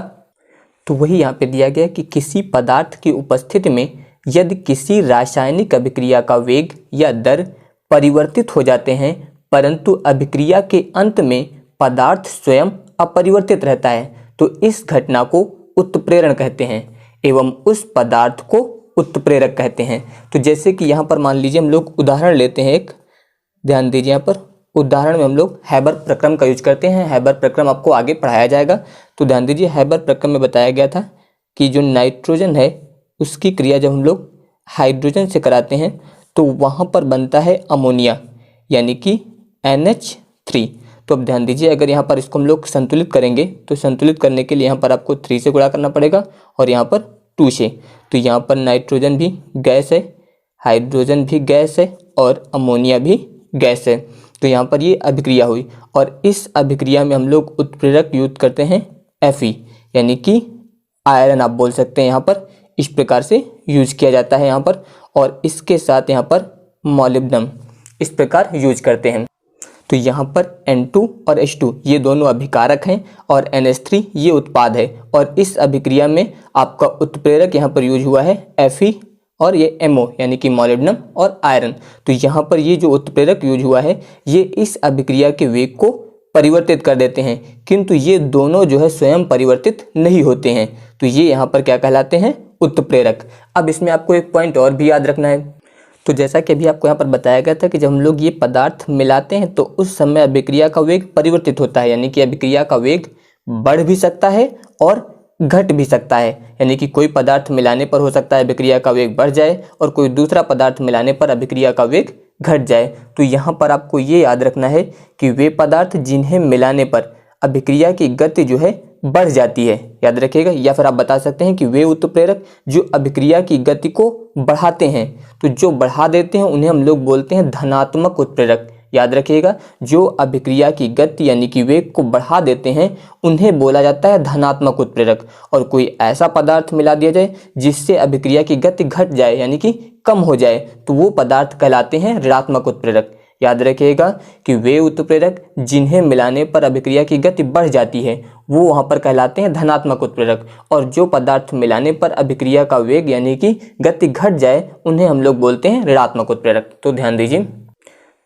तो वही यहाँ पे दिया गया कि किसी पदार्थ की उपस्थिति में यदि किसी रासायनिक अभिक्रिया का वेग या दर परिवर्तित हो जाते हैं परंतु अभिक्रिया के अंत में पदार्थ स्वयं अपरिवर्तित रहता है, तो इस घटना को उत्प्रेरण कहते हैं एवं उस पदार्थ को उत्प्रेरक कहते हैं। तो जैसे कि यहाँ पर मान लीजिए हम लोग उदाहरण लेते हैं एक, ध्यान दीजिए यहाँ पर उदाहरण में हम लोग हैबर प्रक्रम का यूज करते हैं। हैबर प्रक्रम आपको आगे पढ़ाया जाएगा। तो ध्यान दीजिए, हैबर प्रक्रम में बताया गया था कि जो नाइट्रोजन है उसकी क्रिया जब हम लोग हाइड्रोजन से कराते हैं तो वहाँ पर बनता है अमोनिया यानी कि NH3। तो अब ध्यान दीजिए, अगर यहाँ पर इसको हम लोग संतुलित करेंगे तो संतुलित करने के लिए यहाँ पर आपको 3 से गुणा करना पड़ेगा और यहाँ पर 2 से। तो यहाँ पर नाइट्रोजन भी गैस है, हाइड्रोजन भी गैस है और अमोनिया भी गैस है। तो यहाँ पर ये अभिक्रिया हुई और इस अभिक्रिया में हम लोग उत्प्रेरक यूज करते हैं Fe यानी कि आयरन आप बोल सकते हैं। यहाँ पर इस प्रकार से यूज किया जाता है यहाँ पर, और इसके साथ यहाँ पर मॉलिब्डेनम इस प्रकार यूज करते हैं। तो यहाँ पर N2 और H2 ये दोनों अभिकारक हैं और NH3 ये उत्पाद है, और इस अभिक्रिया में आपका उत्प्रेरक यहाँ पर यूज हुआ है Fe और ये MO यानी कि मॉलिब्डेनम और आयरन। तो यहाँ पर ये जो उत्प्रेरक यूज हुआ है ये इस अभिक्रिया के वेग को परिवर्तित कर देते हैं, किंतु ये दोनों जो है स्वयं परिवर्तित नहीं होते हैं। तो ये यहाँ पर क्या कहलाते हैं? उत्प्रेरक। अब इसमें आपको एक पॉइंट और भी याद रखना है। तो जैसा कि अभी आपको यहाँ पर बताया गया था कि जब हम लोग ये पदार्थ मिलाते हैं तो उस समय अभिक्रिया का वेग परिवर्तित होता है, यानी कि अभिक्रिया का वेग बढ़ भी सकता है और घट भी सकता है। यानी कि कोई पदार्थ मिलाने पर हो सकता है अभिक्रिया का वेग बढ़ जाए और कोई दूसरा पदार्थ मिलाने पर अभिक्रिया का वेग घट जाए। तो यहाँ पर आपको ये याद रखना है कि वे पदार्थ जिन्हें मिलाने पर अभिक्रिया की गति जो है बढ़ जाती है, याद रखिएगा। या फिर आप बता सकते हैं कि वे उत्प्रेरक जो अभिक्रिया की गति को बढ़ाते हैं, तो जो बढ़ा देते हैं उन्हें हम लोग बोलते हैं धनात्मक उत्प्रेरक। याद रखिएगा, जो अभिक्रिया की गति यानी कि वेग को बढ़ा देते हैं उन्हें बोला जाता है धनात्मक उत्प्रेरक। और कोई ऐसा पदार्थ मिला दिया जाए जिससे अभिक्रिया की गति घट जाए यानी कि कम हो जाए, तो वो पदार्थ कहलाते हैं ऋणात्मक उत्प्रेरक। याद रखिएगा कि वे उत्प्रेरक जिन्हें मिलाने पर अभिक्रिया की गति बढ़ जाती है वो वहाँ पर कहलाते हैं धनात्मक उत्प्रेरक, और जो पदार्थ मिलाने पर अभिक्रिया का वेग यानी कि गति घट जाए उन्हें हम लोग बोलते हैं ऋणात्मक उत्प्रेरक। तो ध्यान दीजिए,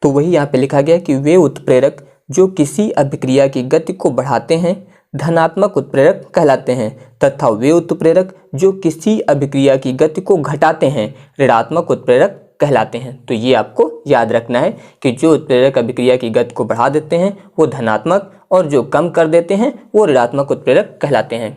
तो वही यहाँ पे लिखा गया कि वे उत्प्रेरक जो किसी अभिक्रिया की गति को बढ़ाते हैं धनात्मक उत्प्रेरक कहलाते हैं, तथा वे उत्प्रेरक जो किसी अभिक्रिया की गति को घटाते हैं ऋणात्मक उत्प्रेरक कहलाते हैं। तो ये आपको याद रखना है कि जो उत्प्रेरक अभिक्रिया की गति को बढ़ा देते हैं वो धनात्मक और जो कम कर देते हैं वो ऋणात्मक उत्प्रेरक कहलाते हैं।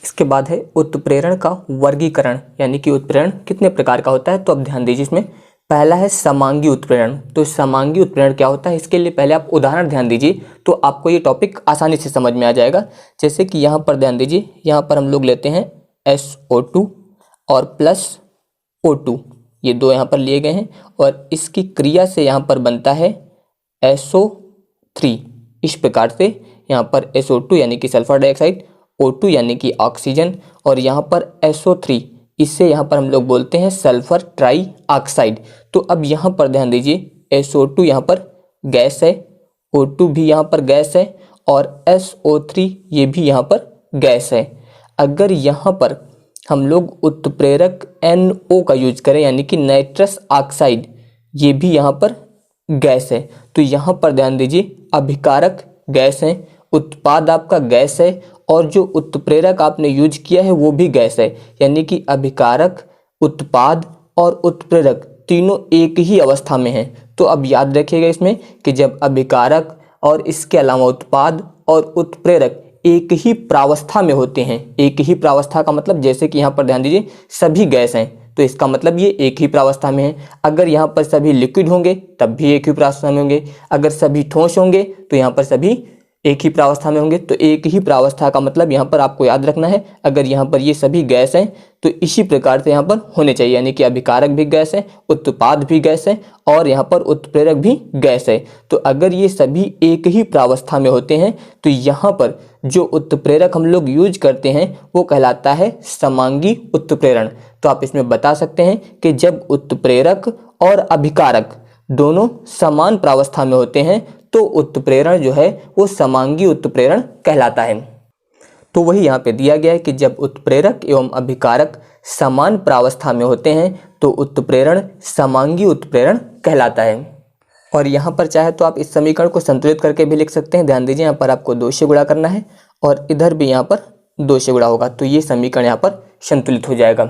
इसके बाद है उत्प्रेरण का वर्गीकरण, यानी कि उत्प्रेरण कितने प्रकार का होता है। तो अब ध्यान दीजिए, इसमें पहला है समांगी उत्प्रेरण। तो समांगी उत्प्रेरण क्या होता है, इसके लिए पहले आप उदाहरण ध्यान दीजिए तो आपको ये टॉपिक आसानी से समझ में आ जाएगा। जैसे कि यहाँ पर ध्यान दीजिए, यहाँ पर हम लोग लेते हैं SO2 और प्लस O2, ये दो यहाँ पर लिए गए हैं और इसकी क्रिया से यहाँ पर बनता है SO3। इस प्रकार से यहाँ पर SO2 यानी कि सल्फर डाइऑक्साइड, O2 यानी कि ऑक्सीजन और यहाँ पर SO3, इससे यहाँ पर हम लोग बोलते हैं सल्फर ट्राई ऑक्साइड। तो अब यहाँ पर ध्यान दीजिए, SO2 यहाँ पर गैस है, O2 भी यहाँ पर गैस है और SO3 ये भी यहाँ पर गैस है। अगर यहाँ पर हम लोग उत्प्रेरक NO का यूज करें यानी कि नाइट्रस ऑक्साइड, ये भी यहाँ पर गैस है, तो यहाँ पर ध्यान दीजिए अभिकारक गैस है, उत्पाद आपका गैस है और जो उत्प्रेरक आपने यूज किया है वो भी गैस है। यानी कि अभिकारक, उत्पाद और उत्प्रेरक तीनों एक ही अवस्था में हैं। तो अब याद रखिएगा इसमें कि जब अभिकारक और इसके अलावा उत्पाद और उत्प्रेरक एक ही प्रावस्था में होते हैं, एक ही प्रावस्था का मतलब जैसे कि यहाँ पर ध्यान दीजिए सभी गैस हैं तो इसका मतलब ये एक ही प्रावस्था में है। अगर यहाँ पर सभी लिक्विड होंगे तब भी एक ही प्रावस्था में होंगे, अगर सभी ठोस होंगे तो यहाँ पर सभी एक ही प्रावस्था में होंगे। तो एक ही प्रावस्था का मतलब यहाँ पर आपको याद रखना है, अगर यहाँ पर ये सभी गैस हैं तो इसी प्रकार से यहाँ पर होने चाहिए, यानी कि अभिकारक भी गैस है, उत्पाद भी गैस है और यहाँ पर उत्प्रेरक भी गैस है। तो अगर ये सभी एक ही प्रावस्था में होते हैं तो यहाँ पर जो उत्प्रेरक हम लोग यूज करते हैं वो कहलाता है समांगी उत्प्रेरण। तो आप इसमें बता सकते हैं कि जब उत्प्रेरक और अभिकारक दोनों समान प्रावस्था में होते हैं तो उत्प्रेरण जो है वो समांगी उत्प्रेरण कहलाता है। तो वही यहाँ पे दिया गया है कि जब उत्प्रेरक एवं अभिकारक समान प्रावस्था में होते हैं तो उत्प्रेरण समांगी उत्प्रेरण कहलाता है। और यहाँ पर चाहे तो आप इस समीकरण को संतुलित करके भी लिख सकते हैं। ध्यान दीजिए, यहाँ पर आपको 2 से गुणा करना है और इधर भी यहाँ पर 2 से गुणा होगा, तो ये समीकरण यहाँ पर संतुलित हो जाएगा।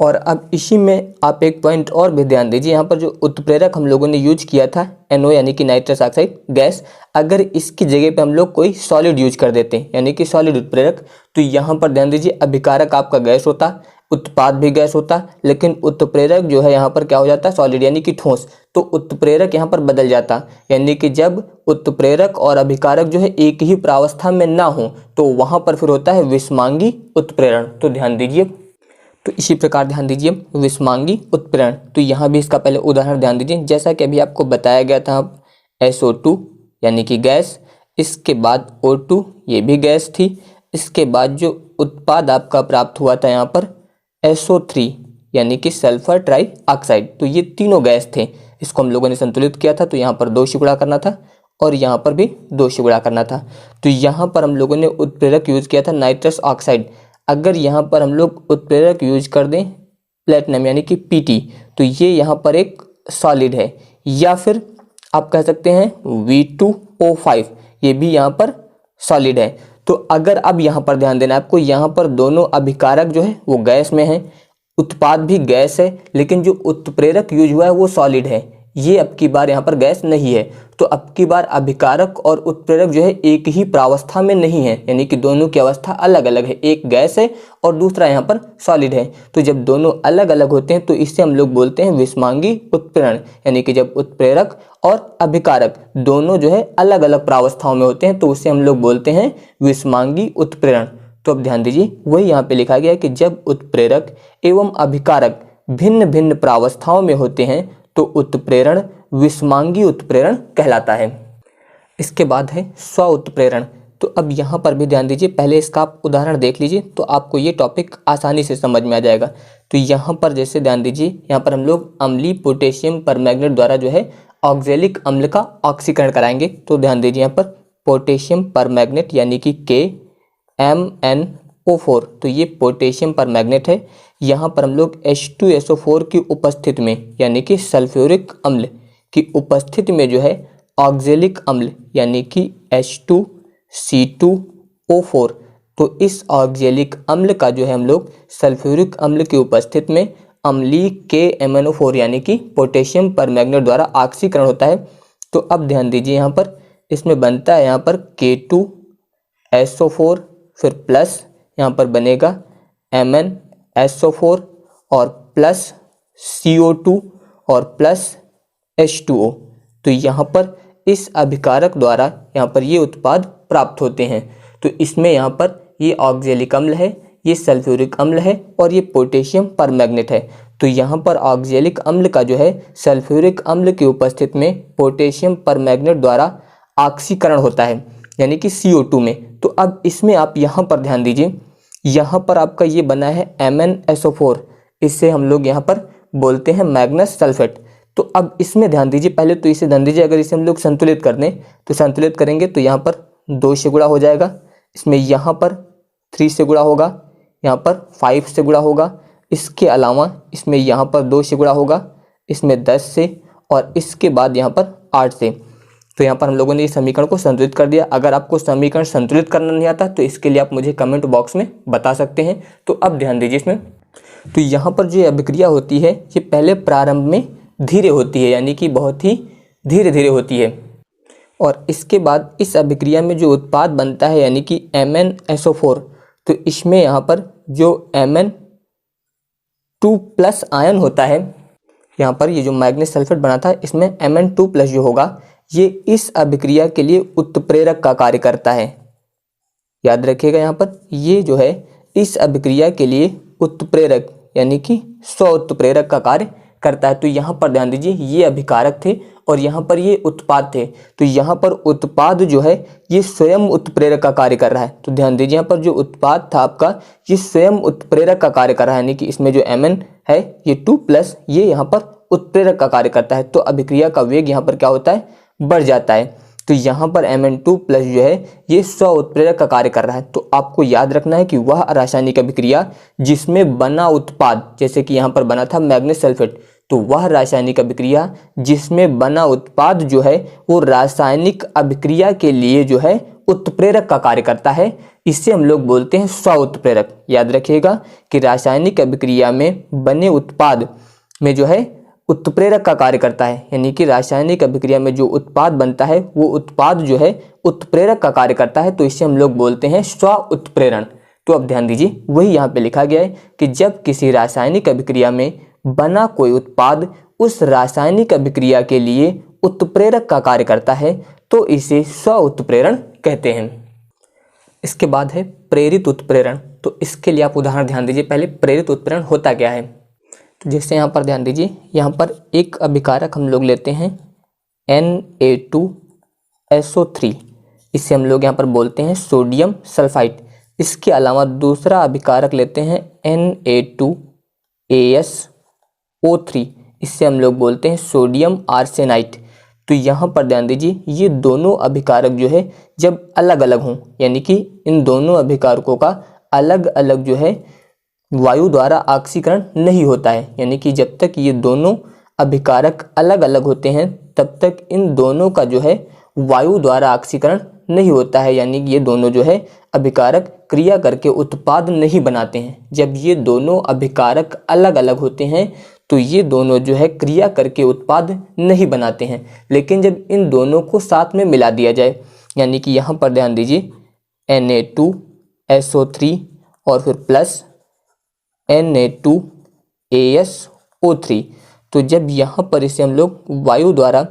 और अब इसी में आप एक पॉइंट और भी ध्यान दीजिए, यहाँ पर जो उत्प्रेरक हम लोगों ने यूज किया था NO यानी कि नाइट्रस ऑक्साइड गैस, अगर इसकी जगह पे हम लोग कोई सॉलिड यूज कर देते हैं यानी कि सॉलिड उत्प्रेरक, तो यहाँ पर ध्यान दीजिए अभिकारक आपका गैस होता, उत्पाद भी गैस होता, लेकिन उत्प्रेरक जो है यहाँ पर क्या हो जाता है सॉलिड यानी कि ठोस। तो उत्प्रेरक यहाँ पर बदल जाता, यानी कि जब उत्प्रेरक और अभिकारक जो है एक ही प्रावस्था में ना हो तो वहाँ पर फिर होता है विषमांगी उत्प्रेरण। तो ध्यान दीजिए, तो इसी प्रकार ध्यान दीजिए विषमांगी उत्प्रेरण। तो यहाँ भी इसका पहले उदाहरण ध्यान दीजिए, जैसा कि अभी आपको बताया गया था SO2 यानी कि गैस, इसके बाद O2 ये भी गैस थी, इसके बाद जो उत्पाद आपका प्राप्त हुआ था यहाँ पर SO3 यानी कि सल्फर ट्राई ऑक्साइड, तो ये तीनों गैस थे। इसको हम लोगों ने संतुलित किया था तो यहाँ पर 2 से गुणा करना था और यहाँ पर भी 2 से गुणा करना था। तो यहाँ पर हम लोगों ने उत्प्रेरक यूज किया था नाइट्रस ऑक्साइड। अगर यहाँ पर हम लोग उत्प्रेरक यूज कर दें प्लेटिनम यानी कि PT, तो ये यहाँ पर एक सॉलिड है, या फिर आप कह सकते हैं V2O5 ये भी यहाँ पर सॉलिड है। तो अगर अब यहाँ पर ध्यान देना आपको, यहाँ पर दोनों अभिकारक जो है वो गैस में है, उत्पाद भी गैस है, लेकिन जो उत्प्रेरक यूज हुआ है वो सॉलिड है। ये अब की बार यहाँ पर गैस नहीं है। तो अब की बार अभिकारक और उत्प्रेरक जो है एक ही प्रावस्था में नहीं है, यानी कि दोनों की अवस्था अलग अलग है। एक गैस है और दूसरा यहाँ पर सॉलिड है। तो जब दोनों अलग अलग होते हैं तो इससे हम लोग बोलते हैं विषमांगी उत्प्रेरण, यानी कि जब उत्प्रेरक और अभिकारक दोनों जो है अलग अलग प्रावस्थाओं में होते हैं तो उससे हम लोग बोलते हैं विषमांगी उत्प्रेरण। तो अब ध्यान दीजिए, वही यहाँ पे लिखा गया है कि जब उत्प्रेरक एवं अभिकारक भिन्न भिन्न प्रावस्थाओं में होते हैं तो उत्प्रेरण विषमांगी उत्प्रेरण कहलाता है। इसके बाद है स्व उत्प्रेरण। तो अब यहाँ पर भी ध्यान दीजिए, पहले इसका आप उदाहरण देख लीजिए तो आपको ये टॉपिक आसानी से समझ में आ जाएगा। तो यहाँ पर जैसे ध्यान दीजिए, यहाँ पर हम लोग अम्लीय पोटेशियम परमैंगनेट द्वारा जो है ऑक्जेलिक अम्ल का ऑक्सीकरण कराएंगे। तो ध्यान दीजिए, यहाँ पर पोटेशियम परमैंगनेट यानी कि KMnO4, तो ये पोटेशियम परमैंगनेट है। यहाँ पर हम लोग H2SO4 की उपस्थिति में यानी कि सल्फ्यूरिक अम्ल की उपस्थिति में जो है ऑक्जेलिक अम्ल यानी कि H2C2O4, तो इस ऑक्जेलिक अम्ल का जो है हम लोग सल्फ्यूरिक अम्ल की उपस्थिति में अम्लीय KMnO4 यानी कि पोटेशियम परमैंगनेट द्वारा ऑक्सीकरण होता है। तो अब ध्यान दीजिए, यहाँ पर इसमें बनता है यहाँ पर K2SO4, फिर प्लस यहाँ पर बनेगा MnSO4 और प्लस CO2 और प्लस H2O। तो यहाँ पर इस अभिकारक द्वारा यहाँ पर ये उत्पाद प्राप्त होते हैं। तो इसमें यहाँ पर ये ऑक्जेलिक अम्ल है, ये सल्फ्यूरिक अम्ल है और ये पोटेशियम परमैंगनेट है। तो यहाँ पर ऑक्जेलिक अम्ल का जो है सल्फ्यूरिक अम्ल की उपस्थिति में पोटेशियम परमैंगनेट द्वारा ऑक्सीकरण होता है यानी कि CO2 में। तो अब इसमें आप यहाँ पर ध्यान दीजिए, यहाँ पर आपका ये बना है MnSO4, इससे हम लोग यहाँ पर बोलते हैं मैग्नस सल्फेट। तो अब इसमें ध्यान दीजिए, पहले तो इसे ध्यान दीजिए, अगर इसे हम लोग संतुलित कर दें तो संतुलित करेंगे तो यहाँ पर 2 से गुणा हो जाएगा, इसमें यहाँ पर 3 से गुणा होगा, यहाँ पर 5 से गुणा होगा, इसके अलावा इसमें यहाँ पर 2 से गुणा होगा, इसमें 10 से, और इसके बाद यहाँ पर 8 से। तो यहाँ पर हम लोगों ने इस समीकरण को संतुलित कर दिया। अगर आपको समीकरण संतुलित करना नहीं आता तो इसके लिए आप मुझे कमेंट बॉक्स में बता सकते हैं। तो अब ध्यान दीजिए इसमें, तो यहाँ पर जो अभिक्रिया होती है ये पहले प्रारंभ में धीरे होती है, यानी कि बहुत ही धीरे धीरे होती है, और इसके बाद इस अभिक्रिया में जो उत्पाद बनता है यानी कि MnSO4, तो इसमें यहाँ पर जो Mn2+ आयन होता है, यहाँ पर ये जो मैग्नीज सल्फेट बना था इसमें Mn2+ जो होगा ये इस अभिक्रिया के लिए उत्प्रेरक का कार्य करता है। याद रखिएगा, यहाँ पर ये जो है इस अभिक्रिया के लिए उत्प्रेरक यानी कि स्व उत्प्रेरक का कार्य करता है। तो यहाँ पर ध्यान दीजिए, ये अभिकारक थे और यहाँ पर ये उत्पाद थे। तो यहाँ पर उत्पाद जो है ये स्वयं उत्प्रेरक का कार्य कर रहा है। तो ध्यान दीजिए, यहाँ पर जो उत्पाद था आपका ये स्वयं उत्प्रेरक का कार्य कर रहा है, यानी कि इसमें जो Mn है ये 2+ ये यहाँ पर उत्प्रेरक का कार्य करता है। तो अभिक्रिया का वेग यहाँ पर क्या होता है, बढ़ जाता है। तो यहाँ पर Mn2+ जो है ये स्व उत्प्रेरक का कार्य कर रहा है। तो आपको याद रखना है कि वह रासायनिक अभिक्रिया जिसमें बना उत्पाद, जैसे कि यहाँ पर बना था मैग्नीज सल्फेट, तो वह रासायनिक अभिक्रिया जिसमें बना उत्पाद जो है वो रासायनिक अभिक्रिया के लिए जो है उत्प्रेरक का कार्य करता है, इससे हम लोग बोलते हैं स्व उत्प्रेरक। याद रखिएगा कि रासायनिक अभिक्रिया में बने उत्पाद में जो है उत्प्रेरक का कार्य करता है, यानी कि रासायनिक अभिक्रिया में जो उत्पाद बनता है वो उत्पाद जो है उत्प्रेरक का कार्य करता है, तो इसे हम लोग बोलते हैं स्व उत्प्रेरण। तो अब ध्यान दीजिए, वही यहाँ पे लिखा गया है कि जब किसी रासायनिक अभिक्रिया में बना कोई उत्पाद उस रासायनिक अभिक्रिया के लिए उत्प्रेरक का कार्य करता है तो इसे स्व उत्प्रेरण कहते हैं। इसके बाद है प्रेरित उत्प्रेरण। तो इसके लिए आप उदाहरण ध्यान दीजिए। पहले प्रेरित उत्प्रेरण होता क्या है, तो जैसे यहाँ पर ध्यान दीजिए, यहाँ पर एक अभिकारक हम लोग लेते हैं Na2SO3, इसे हम लोग यहाँ पर बोलते हैं सोडियम सल्फाइड। इसके अलावा दूसरा अभिकारक लेते हैं Na2AsO3, इससे हम लोग बोलते हैं सोडियम आर्सेनाइट। तो यहाँ पर ध्यान दीजिए, ये दोनों अभिकारक जो है जब अलग अलग हों, यानी कि इन दोनों अभिकारकों का अलग अलग जो है वायु द्वारा ऑक्सीकरण नहीं होता है, यानी कि जब तक ये दोनों अभिकारक अलग अलग होते हैं तब तक इन दोनों का जो है वायु द्वारा ऑक्सीकरण नहीं होता है, यानी कि ये दोनों जो है अभिकारक क्रिया करके उत्पाद नहीं बनाते हैं। जब ये दोनों अभिकारक अलग अलग होते हैं तो ये दोनों जो है क्रिया करके उत्पाद नहीं बनाते हैं। लेकिन जब इन दोनों को साथ में मिला दिया जाए, यानी कि यहाँ पर ध्यान दीजिए Na2SO3 और फिर प्लस Na2ASO3, तो जब यहाँ पर इसे हम लोग वायु द्वारा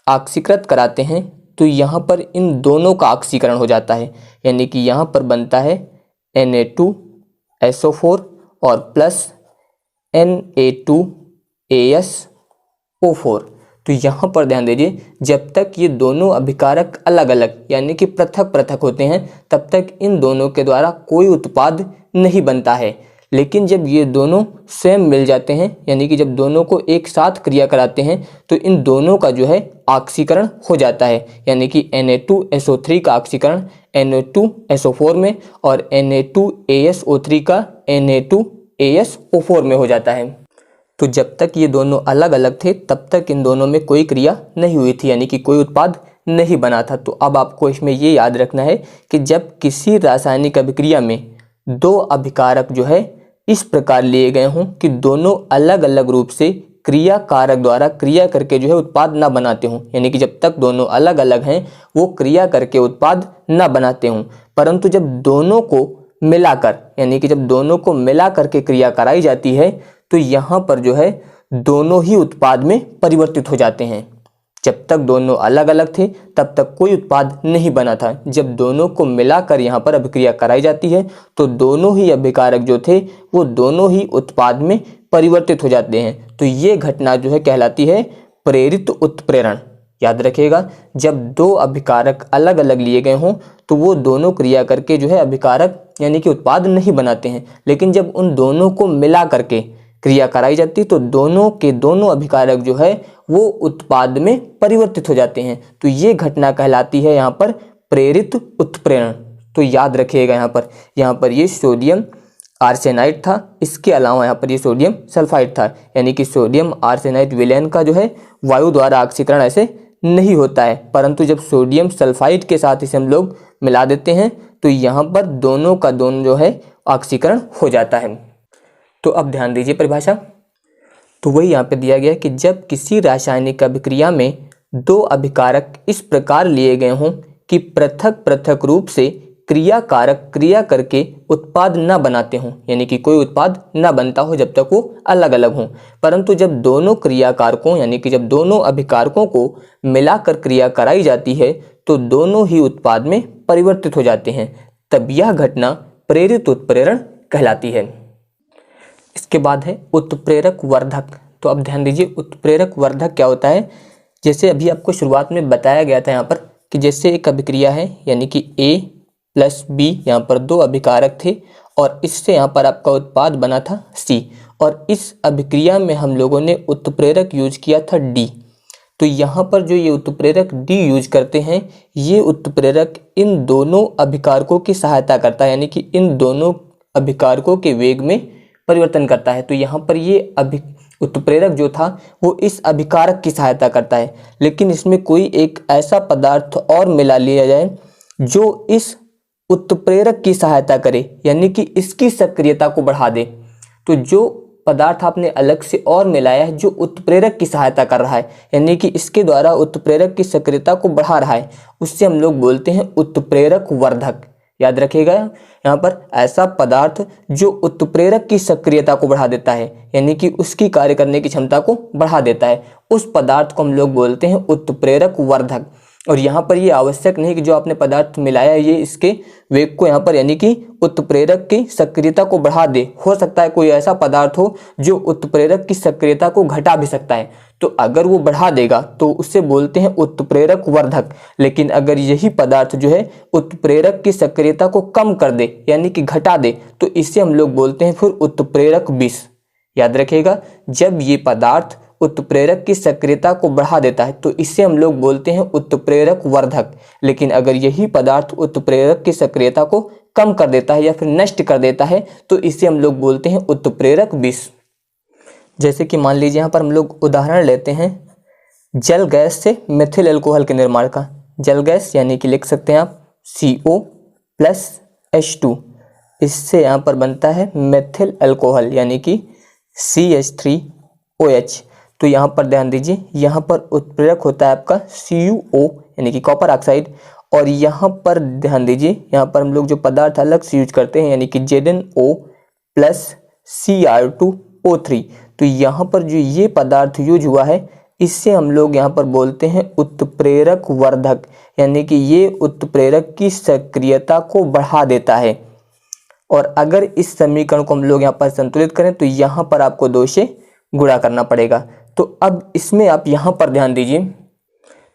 ऑक्सीकृत कराते हैं तो यहाँ पर इन दोनों का ऑक्सीकरण हो जाता है, यानी कि यहाँ पर बनता है Na2SO4 और प्लस Na2ASO4। तो यहाँ पर ध्यान दीजिए, जब तक ये दोनों अभिकारक अलग अलग यानी कि पृथक पृथक होते हैं तब तक इन दोनों के द्वारा कोई उत्पाद नहीं बनता है। लेकिन जब ये दोनों स्वयं मिल जाते हैं, यानी कि जब दोनों को एक साथ क्रिया कराते हैं तो इन दोनों का जो है ऑक्सीकरण हो जाता है, यानी कि Na2SO3 का ऑक्सीकरण Na2SO4 में और Na2ASO3 का Na2ASO4 में हो जाता है। तो जब तक ये दोनों अलग अलग थे तब तक इन दोनों में कोई क्रिया नहीं हुई थी, यानी कि कोई उत्पाद नहीं बना था। तो अब आपको इसमें ये याद रखना है कि जब किसी रासायनिक अभिक्रिया में दो अभिकारक जो है इस प्रकार लिए गए हों कि दोनों अलग अलग रूप से क्रिया कारक द्वारा क्रिया करके जो है उत्पाद ना बनाते हों, यानी कि जब तक दोनों अलग अलग हैं वो क्रिया करके उत्पाद ना बनाते हों, परंतु जब दोनों को मिलाकर, यानी कि जब दोनों को मिला करके क्रिया कराई जाती है तो यहाँ पर जो है दोनों ही उत्पाद में परिवर्तित हो जाते हैं। जब तक दोनों अलग अलग थे तब तक कोई उत्पाद नहीं बना था। जब दोनों को मिलाकर यहाँ पर अभिक्रिया कराई जाती है तो दोनों ही अभिकारक जो थे वो दोनों ही उत्पाद में परिवर्तित हो जाते हैं। तो ये घटना जो है कहलाती है प्रेरित उत्प्रेरण। याद रखिएगा, जब दो अभिकारक अलग अलग लिए गए हों तो वो दोनों क्रिया करके जो है अभिकारक यानी कि उत्पाद नहीं बनाते हैं, लेकिन जब उन दोनों को मिला करके क्रिया कराई जाती है तो दोनों के दोनों अभिकारक जो है वो उत्पाद में परिवर्तित हो जाते हैं। तो ये घटना कहलाती है यहाँ पर प्रेरित उत्प्रेरण। तो याद रखिएगा, यहाँ पर ये सोडियम आर्सेनाइड था, इसके अलावा यहाँ पर ये सोडियम सल्फाइड था, यानी कि सोडियम आर्सेनाइड विलयन का जो है वायु द्वारा ऑक्सीकरण ऐसे नहीं होता है, परंतु जब सोडियम सल्फाइड के साथ इसे हम लोग मिला देते हैं तो यहाँ पर दोनों का दोनों जो है ऑक्सीकरण हो जाता है। तो अब ध्यान दीजिए परिभाषा, तो वही यहाँ पे दिया गया है कि जब किसी रासायनिक अभिक्रिया में दो अभिकारक इस प्रकार लिए गए हों कि पृथक पृथक रूप से क्रिया कारक क्रिया करके उत्पाद न बनाते हों, यानी कि कोई उत्पाद न बनता हो जब तक वो अलग अलग हों, परंतु जब दोनों क्रिया कारकों यानी कि जब दोनों अभिकारकों को मिलाकर क्रिया कराई जाती है तो दोनों ही उत्पाद में परिवर्तित हो जाते हैं, तब यह घटना प्रेरित उत्प्रेरण कहलाती है। इसके बाद है उत्प्रेरक वर्धक। तो अब ध्यान दीजिए, उत्प्रेरक वर्धक क्या होता है। जैसे अभी आपको शुरुआत में बताया गया था यहाँ पर कि जैसे एक अभिक्रिया है, यानी कि A+B, यहाँ पर दो अभिकारक थे और इससे यहाँ पर आपका उत्पाद बना था C, और इस अभिक्रिया में हम लोगों ने उत्प्रेरक यूज किया था D। तो यहाँ पर जो ये उत्प्रेरक D यूज करते हैं, ये उत्प्रेरक इन दोनों अभिकारकों की सहायता करता है, यानी कि इन दोनों अभिकारकों के वेग में परिवर्तन करता है। तो यहाँ पर ये उत्प्रेरक जो था वो इस अभिकारक की सहायता करता है, लेकिन इसमें कोई एक ऐसा पदार्थ और मिला लिया जाए जो इस उत्प्रेरक की सहायता करे, यानी कि इसकी सक्रियता को बढ़ा दे। तो जो पदार्थ आपने अलग से और मिलाया है जो उत्प्रेरक की सहायता कर रहा है, यानी कि इसके द्वारा उत्प्रेरक की सक्रियता को बढ़ा रहा है, उससे हम लोग बोलते हैं उत्प्रेरक वर्धक। याद रखिएगा, यहाँ पर ऐसा पदार्थ जो उत्प्रेरक की सक्रियता को बढ़ा देता है, यानी कि उसकी कार्य करने की क्षमता को बढ़ा देता है, उस पदार्थ को हम लोग बोलते हैं उत्प्रेरक वर्धक। और यहाँ पर ये आवश्यक नहीं कि जो आपने पदार्थ मिलाया ये इसके वेग को यहाँ पर यानी कि उत्प्रेरक की सक्रियता को बढ़ा दे। हो सकता है कोई ऐसा पदार्थ हो जो उत्प्रेरक की सक्रियता को घटा भी सकता है, तो अगर वो बढ़ा देगा तो उससे बोलते हैं उत्प्रेरक वर्धक। लेकिन अगर यही पदार्थ जो है उत्प्रेरक की सक्रियता को कम कर दे यानी कि घटा दे तो इससे हम लोग बोलते हैं फिर उत्प्रेरक विष। याद रखिएगा, जब ये पदार्थ उत्प्रेरक की सक्रियता को बढ़ा देता है तो इससे हम लोग बोलते हैं उत्प्रेरक वर्धक। लेकिन अगर यही पदार्थ उत्प्रेरक की सक्रियता को कम कर देता है या फिर नष्ट कर देता है तो इससे हम लोग बोलते हैं उत्प्रेरक विष। जैसे कि मान लीजिए यहाँ पर हम लोग उदाहरण लेते हैं जल गैस से मिथिल अल्कोहल के निर्माण का। जल गैस यानी कि लिख सकते हैं आप CO+H2, इससे यहाँ पर बनता है मेथिल अल्कोहल यानी कि CH3OH। तो यहाँ पर ध्यान दीजिए, यहाँ पर उत्प्रेरक होता है आपका CuO यानी कि कॉपर ऑक्साइड, और यहाँ पर ध्यान दीजिए, यहाँ पर हम लोग जो पदार्थ अलग से यूज करते हैं यानी कि ZnO+Cr2O3। तो यहाँ पर जो ये पदार्थ यूज हुआ है इससे हम लोग यहाँ पर बोलते हैं उत्प्रेरक वर्धक, यानी कि ये उत्प्रेरक की सक्रियता को बढ़ा देता है। और अगर इस समीकरण को हम लोग यहाँ पर संतुलित करें तो यहाँ पर आपको 2 से गुणा करना पड़ेगा। तो अब इसमें आप यहाँ पर ध्यान दीजिए,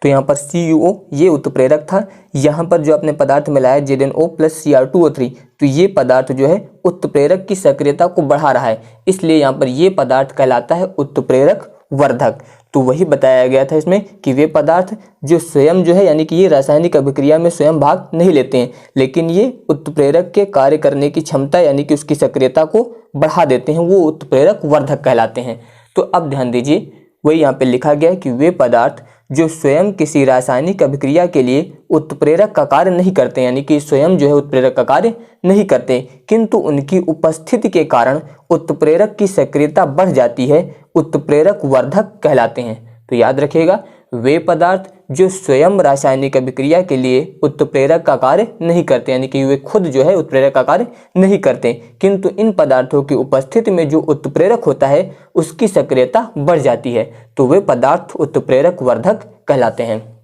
तो यहाँ पर CuO ये उत्प्रेरक था, यहाँ पर जो आपने पदार्थ मिलाया ZnO+Cr2O3, तो ये पदार्थ जो है उत्प्रेरक की सक्रियता को बढ़ा रहा है, इसलिए यहाँ पर ये पदार्थ कहलाता है उत्प्रेरक वर्धक। तो वही बताया गया था इसमें कि वे पदार्थ जो स्वयं जो है यानी कि ये रासायनिक अभिक्रिया में स्वयं भाग नहीं लेते हैं, लेकिन ये उत्प्रेरक के कार्य करने की क्षमता यानी कि उसकी सक्रियता को बढ़ा देते हैं, वो उत्प्रेरक वर्धक कहलाते हैं। तो अब ध्यान दीजिए, वही यहाँ पे लिखा गया है कि वे पदार्थ जो स्वयं किसी रासायनिक अभिक्रिया के लिए उत्प्रेरक का कार्य नहीं करते, यानी कि स्वयं जो है उत्प्रेरक का कार्य नहीं करते, किंतु उनकी उपस्थिति के कारण उत्प्रेरक की सक्रियता बढ़ जाती है, उत्प्रेरक वर्धक कहलाते हैं। तो याद रखिएगा, वे पदार्थ जो स्वयं रासायनिक अभिक्रिया के लिए उत्प्रेरक का कार्य नहीं करते, यानी कि वे खुद जो है उत्प्रेरक का कार्य नहीं करते, किंतु इन पदार्थों की उपस्थिति में जो उत्प्रेरक होता है उसकी सक्रियता बढ़ जाती है, तो वे पदार्थ उत्प्रेरक वर्धक कहलाते हैं।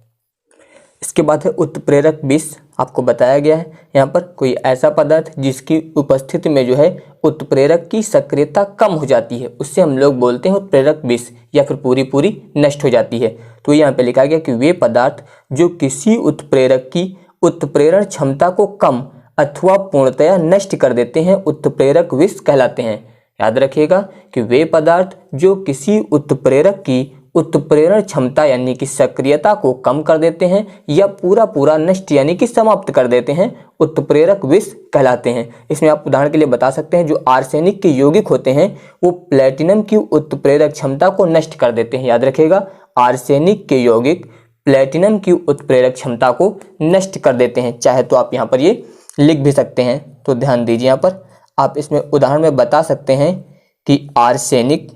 इसके बाद है उत्प्रेरक विष। आपको बताया गया है यहाँ पर कोई ऐसा पदार्थ जिसकी उपस्थिति में जो है उत्प्रेरक की सक्रियता कम हो जाती है, उससे हम लोग बोलते हैं उत्प्रेरक विष, या फिर पूरी नष्ट हो जाती है। तो यहाँ पे लिखा गया कि वे पदार्थ जो किसी उत्प्रेरक की उत्प्रेरण क्षमता को कम अथवा पूर्णतया नष्ट कर देते हैं, उत्प्रेरक विष कहलाते हैं। याद रखिएगा कि वे पदार्थ जो किसी उत्प्रेरक की उत्प्रेरण क्षमता यानी कि सक्रियता को कम कर देते हैं या पूरा नष्ट यानी कि समाप्त कर देते हैं, उत्प्रेरक विष कहलाते हैं। इसमें आप उदाहरण के लिए बता सकते हैं, जो आर्सेनिक के यौगिक होते हैं वो प्लेटिनम की उत्प्रेरक क्षमता को नष्ट कर देते हैं। याद रखिएगा, आर्सेनिक के यौगिक प्लेटिनम की उत्प्रेरक क्षमता को नष्ट कर देते हैं। चाहे तो आप यहाँ पर ये लिख भी सकते हैं। तो ध्यान दीजिए, यहाँ पर आप इसमें उदाहरण में बता सकते हैं कि आर्सेनिक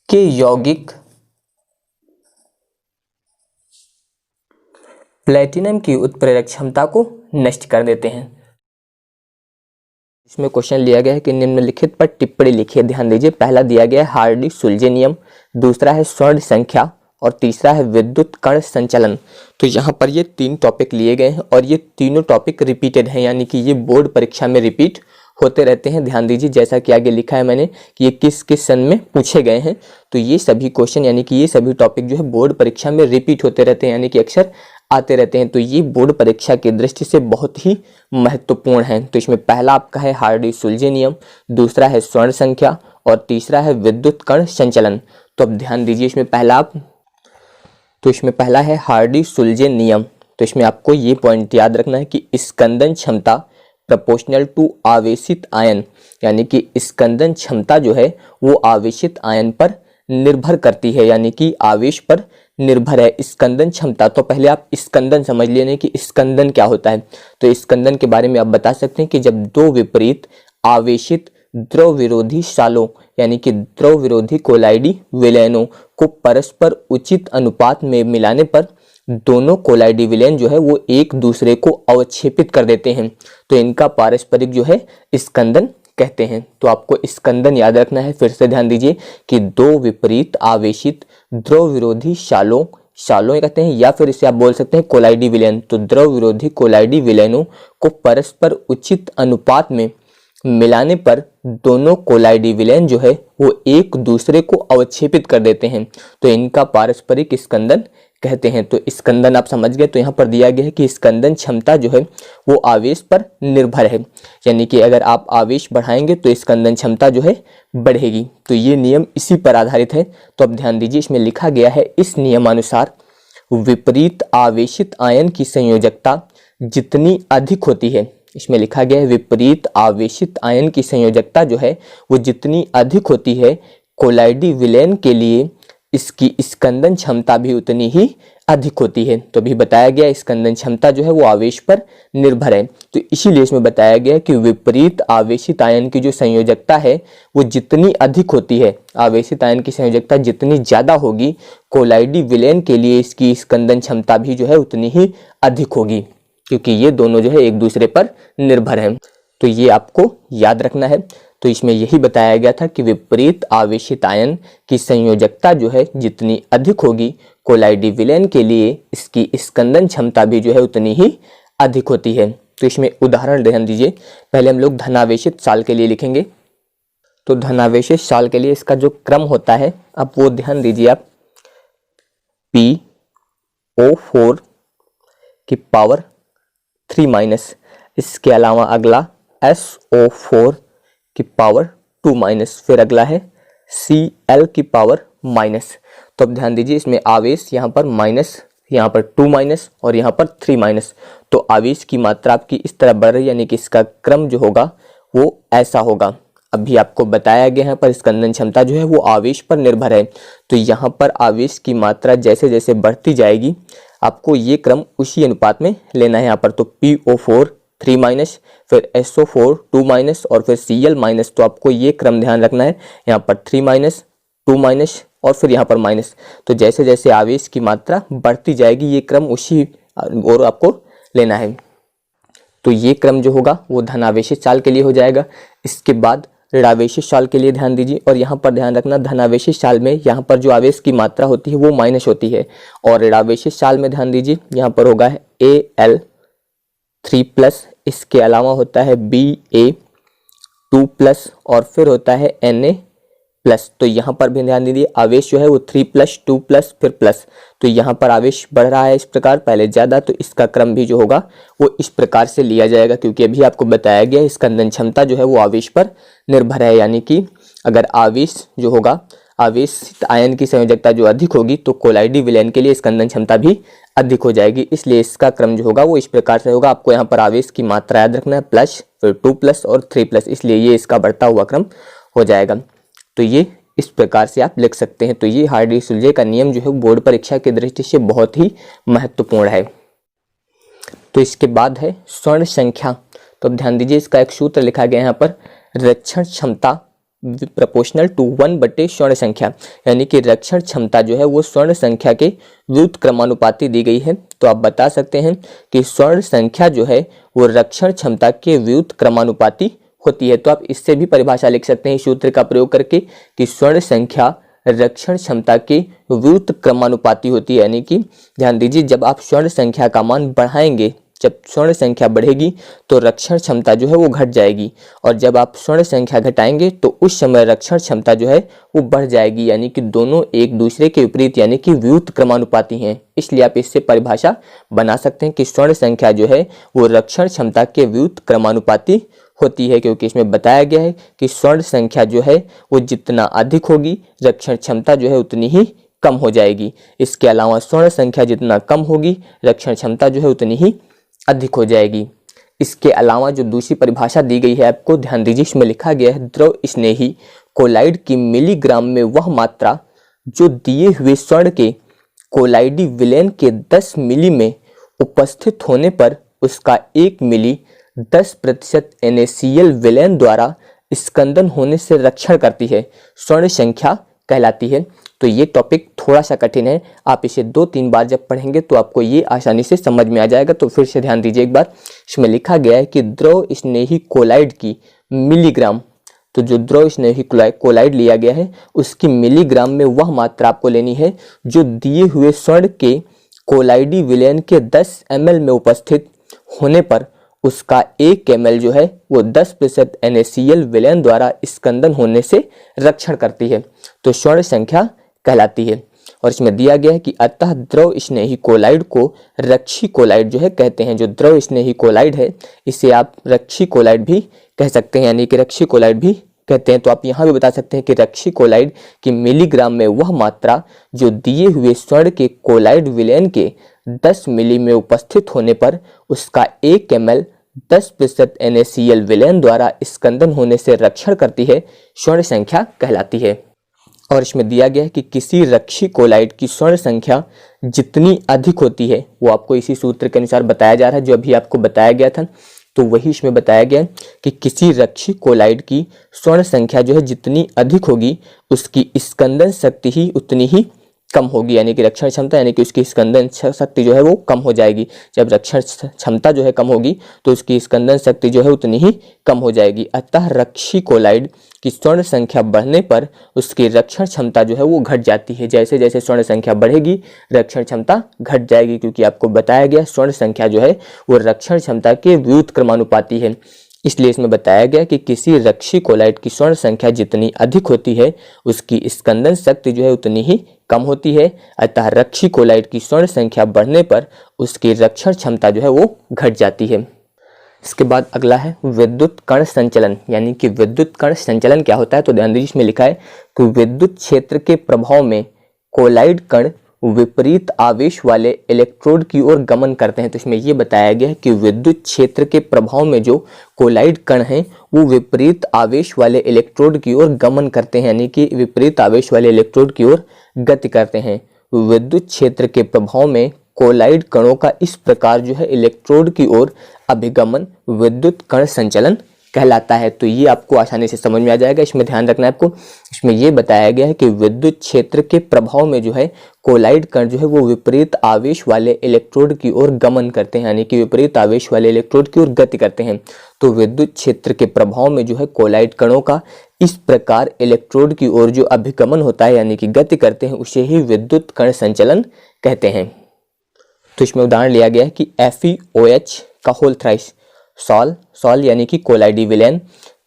के यौगिक प्लेटिनम की उत्प्रेरक क्षमता को नष्ट कर देते हैं। इसमें क्वेश्चन लिया गया है कि निम्नलिखित पर टिप्पणी लिखिए। ध्यान दीजिए, पहला दिया गया है हार्डी-सुलजे नियम, दूसरा है स्वर्ण संख्या और तीसरा है विद्युत कण संचलन। तो यहाँ पर ये 3 टॉपिक लिए गए हैं और ये तीनों टॉपिक रिपीटेड हैं, यानी कि ये बोर्ड परीक्षा में रिपीट होते रहते हैं। ध्यान दीजिए, जैसा कि आगे लिखा है मैंने कि ये किस किस सन में पूछे गए हैं। तो ये सभी क्वेश्चन यानी कि ये सभी टॉपिक जो है बोर्ड परीक्षा में रिपीट होते रहते हैं, यानी कि अक्सर आते रहते हैं। तो ये बोर्ड परीक्षा की दृष्टि से बहुत ही महत्वपूर्ण है। तो इसमें पहला आपका है हार्डी-सुलजे नियम, दूसरा है स्वर्ण संख्या और तीसरा है विद्युत कण संचलन। तो अब ध्यान दीजिए, इसमें पहला है हार्डी-सुलजे नियम। तो इसमें आपको ये पॉइंट याद रखना है कि स्कंदन क्षमता प्रोपोर्शनल टू आवेशित आयन, यानी कि स्कंदन क्षमता जो है वो आवेशित आयन पर निर्भर करती है, यानी कि आवेश पर निर्भर है स्कंदन क्षमता। तो पहले आप स्कंदन समझ लेने कि स्कंदन क्या होता है। तो स्कंदन के बारे में आप बता सकते हैं कि जब 2 विपरीत आवेशित द्रव विरोधी सालों यानी कि द्रव विरोधी कोलाइडी विलयनों को परस्पर उचित अनुपात में मिलाने पर दोनों कोलाइडी विलयन जो है वो एक दूसरे को अवक्षेपित कर देते हैं, तो इनका पारस्परिक जो है स्कंदन कहते हैं। तो आपको स्कंदन याद रखना है। फिर से ध्यान दीजिए कि 2 विपरीत आवेशित द्रव विरोधी सालों कहते हैं, या फिर इसे आप बोल सकते हैं कोलाइडी विलयन। तो द्रव विरोधी कोलाइडी विलयनों को परस्पर उचित अनुपात में मिलाने पर दोनों कोलाइडी विलयन जो है वो एक दूसरे को अवक्षेपित कर देते हैं, तो इनका पारस्परिक स्कंदन कहते हैं। तो स्कंदन आप समझ गए। तो यहाँ पर दिया गया है कि स्कंदन क्षमता जो है वो आवेश पर निर्भर है, यानी कि अगर आप आवेश बढ़ाएंगे तो स्कंदन क्षमता जो है बढ़ेगी। तो ये नियम इसी पर आधारित है। तो अब ध्यान दीजिए, इसमें लिखा गया है इस नियमानुसार विपरीत आवेशित आयन की संयोजकता जितनी अधिक होती है, इसमें लिखा गया है विपरीत आवेशित आयन की संयोजकता जो है वो जितनी अधिक होती है कोलाइडी विलयन के लिए इसकी स्कंदन क्षमता भी उतनी ही अधिक होती है। तो अभी बताया गया स्कंदन क्षमता जो है वो आवेश पर निर्भर है। तो इसीलिए इसमें बताया गया कि विपरीत आवेशित आयन की जो संयोजकता है वो जितनी अधिक होती है, आवेशित आयन की संयोजकता जितनी ज्यादा होगी, कोलाइडी विलयन के लिए इसकी स्कंदन क्षमता भी जो है उतनी ही अधिक होगी, क्योंकि ये दोनों जो है एक दूसरे पर निर्भर है। तो ये आपको याद रखना है। तो इसमें यही बताया गया था कि विपरीत आवेशित आयन की संयोजकता जो है जितनी अधिक होगी, कोलाइडी विलयन के लिए इसकी स्कंदन क्षमता भी जो है उतनी ही अधिक होती है। तो इसमें उदाहरण ध्यान दीजिए। पहले हम लोग धनावेशित साल के लिए लिखेंगे। तो धनावेशित साल के लिए इसका जो क्रम होता है, अब वो ध्यान दीजिए आप, PO4 की पावर 3-, इसके अलावा अगला SO4 की पावर 2-, फिर अगला है Cl की पावर -। तो अब ध्यान दीजिए इसमें आवेश यहाँ पर माइनस, यहाँ पर 2- और यहाँ पर 3-। तो आवेश की मात्रा आपकी इस तरह बढ़ रही है, यानी कि इसका क्रम जो होगा वो ऐसा होगा। अभी आपको बताया गया है पर स्कंदन क्षमता जो है वो आवेश पर निर्भर है। तो यहाँ पर आवेश की मात्रा जैसे जैसे बढ़ती जाएगी, आपको ये क्रम उसी अनुपात में लेना है। यहाँ पर तो PO4 3-, फिर SO4 2- और फिर Cl-। तो आपको ये क्रम ध्यान रखना है, यहाँ पर 3-, 2- और फिर यहाँ पर माइनस। तो जैसे जैसे आवेश की मात्रा बढ़ती जाएगी, ये क्रम उसी और आपको लेना है। तो ये क्रम जो होगा वो धनावेशित चाल के लिए हो जाएगा। इसके बाद ऋणावेशित चाल के लिए ध्यान दीजिए, और यहाँ पर ध्यान रखना धनावेशित चाल में यहाँ पर जो आवेश की मात्रा होती है वो माइनस होती है, और ऋणावेशित चाल में ध्यान दीजिए यहाँ पर होगा Al3+, इसके अलावा होता है Ba2+, और फिर होता है Na+। तो यहाँ पर भी ध्यान दीजिए आवेश जो है वो 3+, 2+ फिर प्लस। तो यहाँ पर आवेश बढ़ रहा है इस प्रकार, पहले ज़्यादा, तो इसका क्रम भी जो होगा वो इस प्रकार से लिया जाएगा, क्योंकि अभी आपको बताया गया स्कंदन क्षमता जो है वो आवेश पर निर्भर है। यानी कि अगर आवेश जो होगा, आवेशित आयन की संयोजकता जो अधिक होगी, तो कोलाइडी विलयन के लिए स्कंदन क्षमता भी अधिक हो जाएगी। इसलिए इसका क्रम जो होगा वो इस प्रकार से होगा। आपको यहाँ पर आवेश की मात्रा याद रखना है, प्लस, फिर 2+ और 3+, इसलिए ये इसका बढ़ता हुआ क्रम हो जाएगा। तो ये इस प्रकार से आप लिख सकते हैं। तो ये हार्डी-सुलजे का नियम जो है बोर्ड परीक्षा की दृष्टि से बहुत ही महत्वपूर्ण है। तो इसके बाद है स्वर्ण संख्या। तो अब ध्यान दीजिए इसका एक सूत्र लिखा गया है यहाँ पर, रक्षण क्षमता प्रोपोर्शनल टू 1 स्वर्ण संख्या, यानी कि रक्षण क्षमता जो है वो स्वर्ण संख्या के व्युत्क्रमानुपाती क्रमानुपाती दी गई है। तो आप बता सकते हैं कि स्वर्ण संख्या जो है वो रक्षण क्षमता के व्युत्क्रमानुपाती क्रमानुपाती होती है। तो आप इससे भी परिभाषा लिख सकते हैं इस सूत्र का प्रयोग करके कि स्वर्ण संख्या रक्षण क्षमता के व्युत्क्रमानुपाती क्रमानुपाती होती है। यानी कि ध्यान दीजिए जब आप स्वर्ण संख्या का मान बढ़ाएंगे, जब स्वर्ण संख्या बढ़ेगी तो रक्षण क्षमता जो है वो घट जाएगी, और जब आप स्वर्ण संख्या घटाएंगे तो उस समय रक्षण क्षमता जो है वो बढ़ जाएगी। यानी कि दोनों एक दूसरे के विपरीत यानी कि व्युत्क्रमानुपाती क्रमानुपाती हैं। इसलिए आप इससे परिभाषा बना सकते हैं कि स्वर्ण संख्या जो है वो रक्षण क्षमता के व्युत्क्रमानुपाती क्रमानुपाती होती है, क्योंकि इसमें बताया गया है कि स्वर्ण संख्या जो है वो जितना अधिक होगी, रक्षण क्षमता जो है उतनी ही कम हो जाएगी। इसके अलावा स्वर्ण संख्या जितना कम होगी, रक्षण क्षमता जो है उतनी ही अधिक हो जाएगी। इसके अलावा जो दूसरी परिभाषा दी गई है आपको ध्यान दीजिए, इसमें लिखा गया है द्रव स्नेही कोलाइड की मिलीग्राम में वह मात्रा जो दिए हुए स्वर्ण के कोलाइडी विलयन के 10 मिली में उपस्थित होने पर उसका 1 मिली 10% NaCl विलयन द्वारा स्कंदन होने से रक्षण करती है, स्वर्ण संख्या कहलाती है। तो ये टॉपिक थोड़ा सा कठिन है, आप इसे 2-3 बार जब पढ़ेंगे तो आपको ये आसानी से समझ में आ जाएगा। तो फिर से ध्यान दीजिए एक बार, इसमें लिखा गया है कि द्रव स्नेही कोलाइड की मिलीग्राम, तो जो द्रव स्नेही कोलाइड लिया गया है उसकी मिलीग्राम में वह मात्रा आपको लेनी है जो दिए हुए स्वर्ण के कोलाइडी विलयन के 10 ml में उपस्थित होने पर उसका 1 ml जो है वो 10% NaCl विलयन द्वारा स्कंदन होने से रक्षण करती है, तो स्वर्ण संख्या कहलाती है। और इसमें दिया गया है कि अतः द्रव स्नेही कोलाइड को रक्षी कोलाइड जो है कहते हैं। जो द्रव स्नेही कोलाइड है इसे आप रक्षी कोलाइड भी कह सकते हैं, यानी कि रक्षी कोलाइड भी कहते हैं। तो आप यहाँ भी बता सकते हैं कि रक्षी कोलाइड की मिलीग्राम में वह मात्रा जो दिए हुए स्वर्ण के कोलाइड विलयन के 10 मिली में उपस्थित होने पर उसका 1 ml 10% NaCl विलयन द्वारा स्कंदन होने से रक्षण करती है, स्वर्ण संख्या कहलाती है। और इसमें दिया गया है कि किसी रक्षी कोलाइड की स्वर्ण संख्या जितनी अधिक होती है, वो आपको इसी सूत्र के अनुसार बताया जा रहा है जो अभी आपको बताया गया था। तो वही इसमें बताया गया है कि किसी रक्षी कोलाइड की स्वर्ण संख्या जो है जितनी अधिक होगी उसकी स्कंदन शक्ति ही उतनी ही कम होगी, यानी कि रक्षण क्षमता यानी कि उसकी स्कंदन शक्ति जो है वो कम हो जाएगी। जब रक्षण क्षमता जो है कम होगी तो उसकी स्कंदन शक्ति जो है उतनी ही कम हो जाएगी। अतः रक्षी कोलाइड की स्वर्ण संख्या बढ़ने पर उसकी रक्षण क्षमता जो है वो घट जाती है। जैसे जैसे स्वर्ण संख्या बढ़ेगी रक्षण क्षमता घट जाएगी, क्योंकि आपको बताया गया स्वर्ण संख्या जो है वो रक्षण क्षमता के व्युत्क्रमानुपाती है। इसलिए इसमें बताया गया कि किसी रक्षी कोलाइड की स्वर्ण संख्या जितनी अधिक होती है उसकी स्कंदन शक्ति जो है उतनी ही कम होती है। अतः रक्षी कोलाइड की स्वर्ण संख्या बढ़ने पर उसकी रक्षण क्षमता जो है वो घट जाती है। इसके बाद अगला है विद्युत कण संचलन, यानी कि विद्युत कण संचलन क्या होता है। तो ध्यान दीजिए इसमें लिखा है कि विद्युत क्षेत्र के प्रभाव में कोलाइड कण विपरीत आवेश वाले इलेक्ट्रोड की ओर गमन करते हैं। तो इसमें यह बताया गया है कि विद्युत क्षेत्र के प्रभाव में जो कोलाइड कण हैं वो विपरीत आवेश वाले इलेक्ट्रोड की ओर गमन करते हैं, यानी कि विपरीत आवेश वाले इलेक्ट्रोड की ओर गति करते हैं। विद्युत क्षेत्र के प्रभाव में कोलाइड कणों का इस प्रकार जो है इलेक्ट्रोड की ओर अभिगमन विद्युत कण संचलन कहलाता है। तो ये आपको आसानी से समझ में आ जाएगा। इसमें ध्यान रखना है आपको, इसमें यह बताया गया है कि विद्युत क्षेत्र के प्रभाव में जो है कोलाइड कण जो है वो विपरीत आवेश वाले इलेक्ट्रोड की ओर गमन करते हैं, यानी कि विपरीत आवेश वाले इलेक्ट्रोड की ओर गति करते हैं। तो विद्युत क्षेत्र के प्रभाव में जो है कोलाइड कणों का इस प्रकार इलेक्ट्रोड की ओर जो अभिगमन होता है यानी कि गति करते हैं उसे ही विद्युत कण संचलन कहते हैं। तो इसमें उदाहरण लिया गया है कि FeOH का होल थ्राइस सॉल यानी कि कोलाइडी विलेन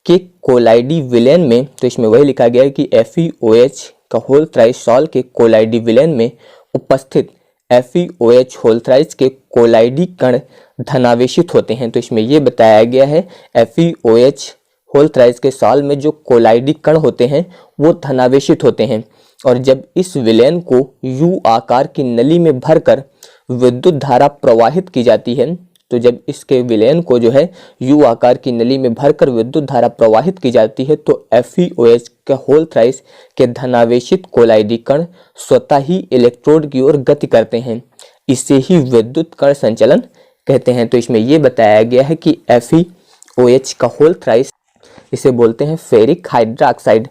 के कोलाइडी विलेन में, तो इसमें वही लिखा गया है कि FeOH का होल थ्राइस सॉल के कोलाइडी विलेन में उपस्थित FeOH होल थ्राइस के कोलाइडी कण धनावेशित होते हैं। तो इसमें यह बताया गया है FeOH होल थ्राइस के सॉल में जो कोलाइडी कण होते हैं वो धनावेशित होते हैं, और जब इस विलेन को U आकार की नली में भरकर विद्युत धारा प्रवाहित की जाती है, तो जब इसके विलेन को जो है U आकार की नली में भरकर विद्युत धारा प्रवाहित की जाती है तो FeOH का होल थ्राइस के धनावेशित कोलाइडी कण स्वतः ही इलेक्ट्रोड की ओर गति करते हैं। इसे ही विद्युत कण संचलन कहते हैं। तो इसमें यह बताया गया है कि FeOH का होल थ्राइस इसे बोलते हैं फेरिक हाइड्रोक्साइड।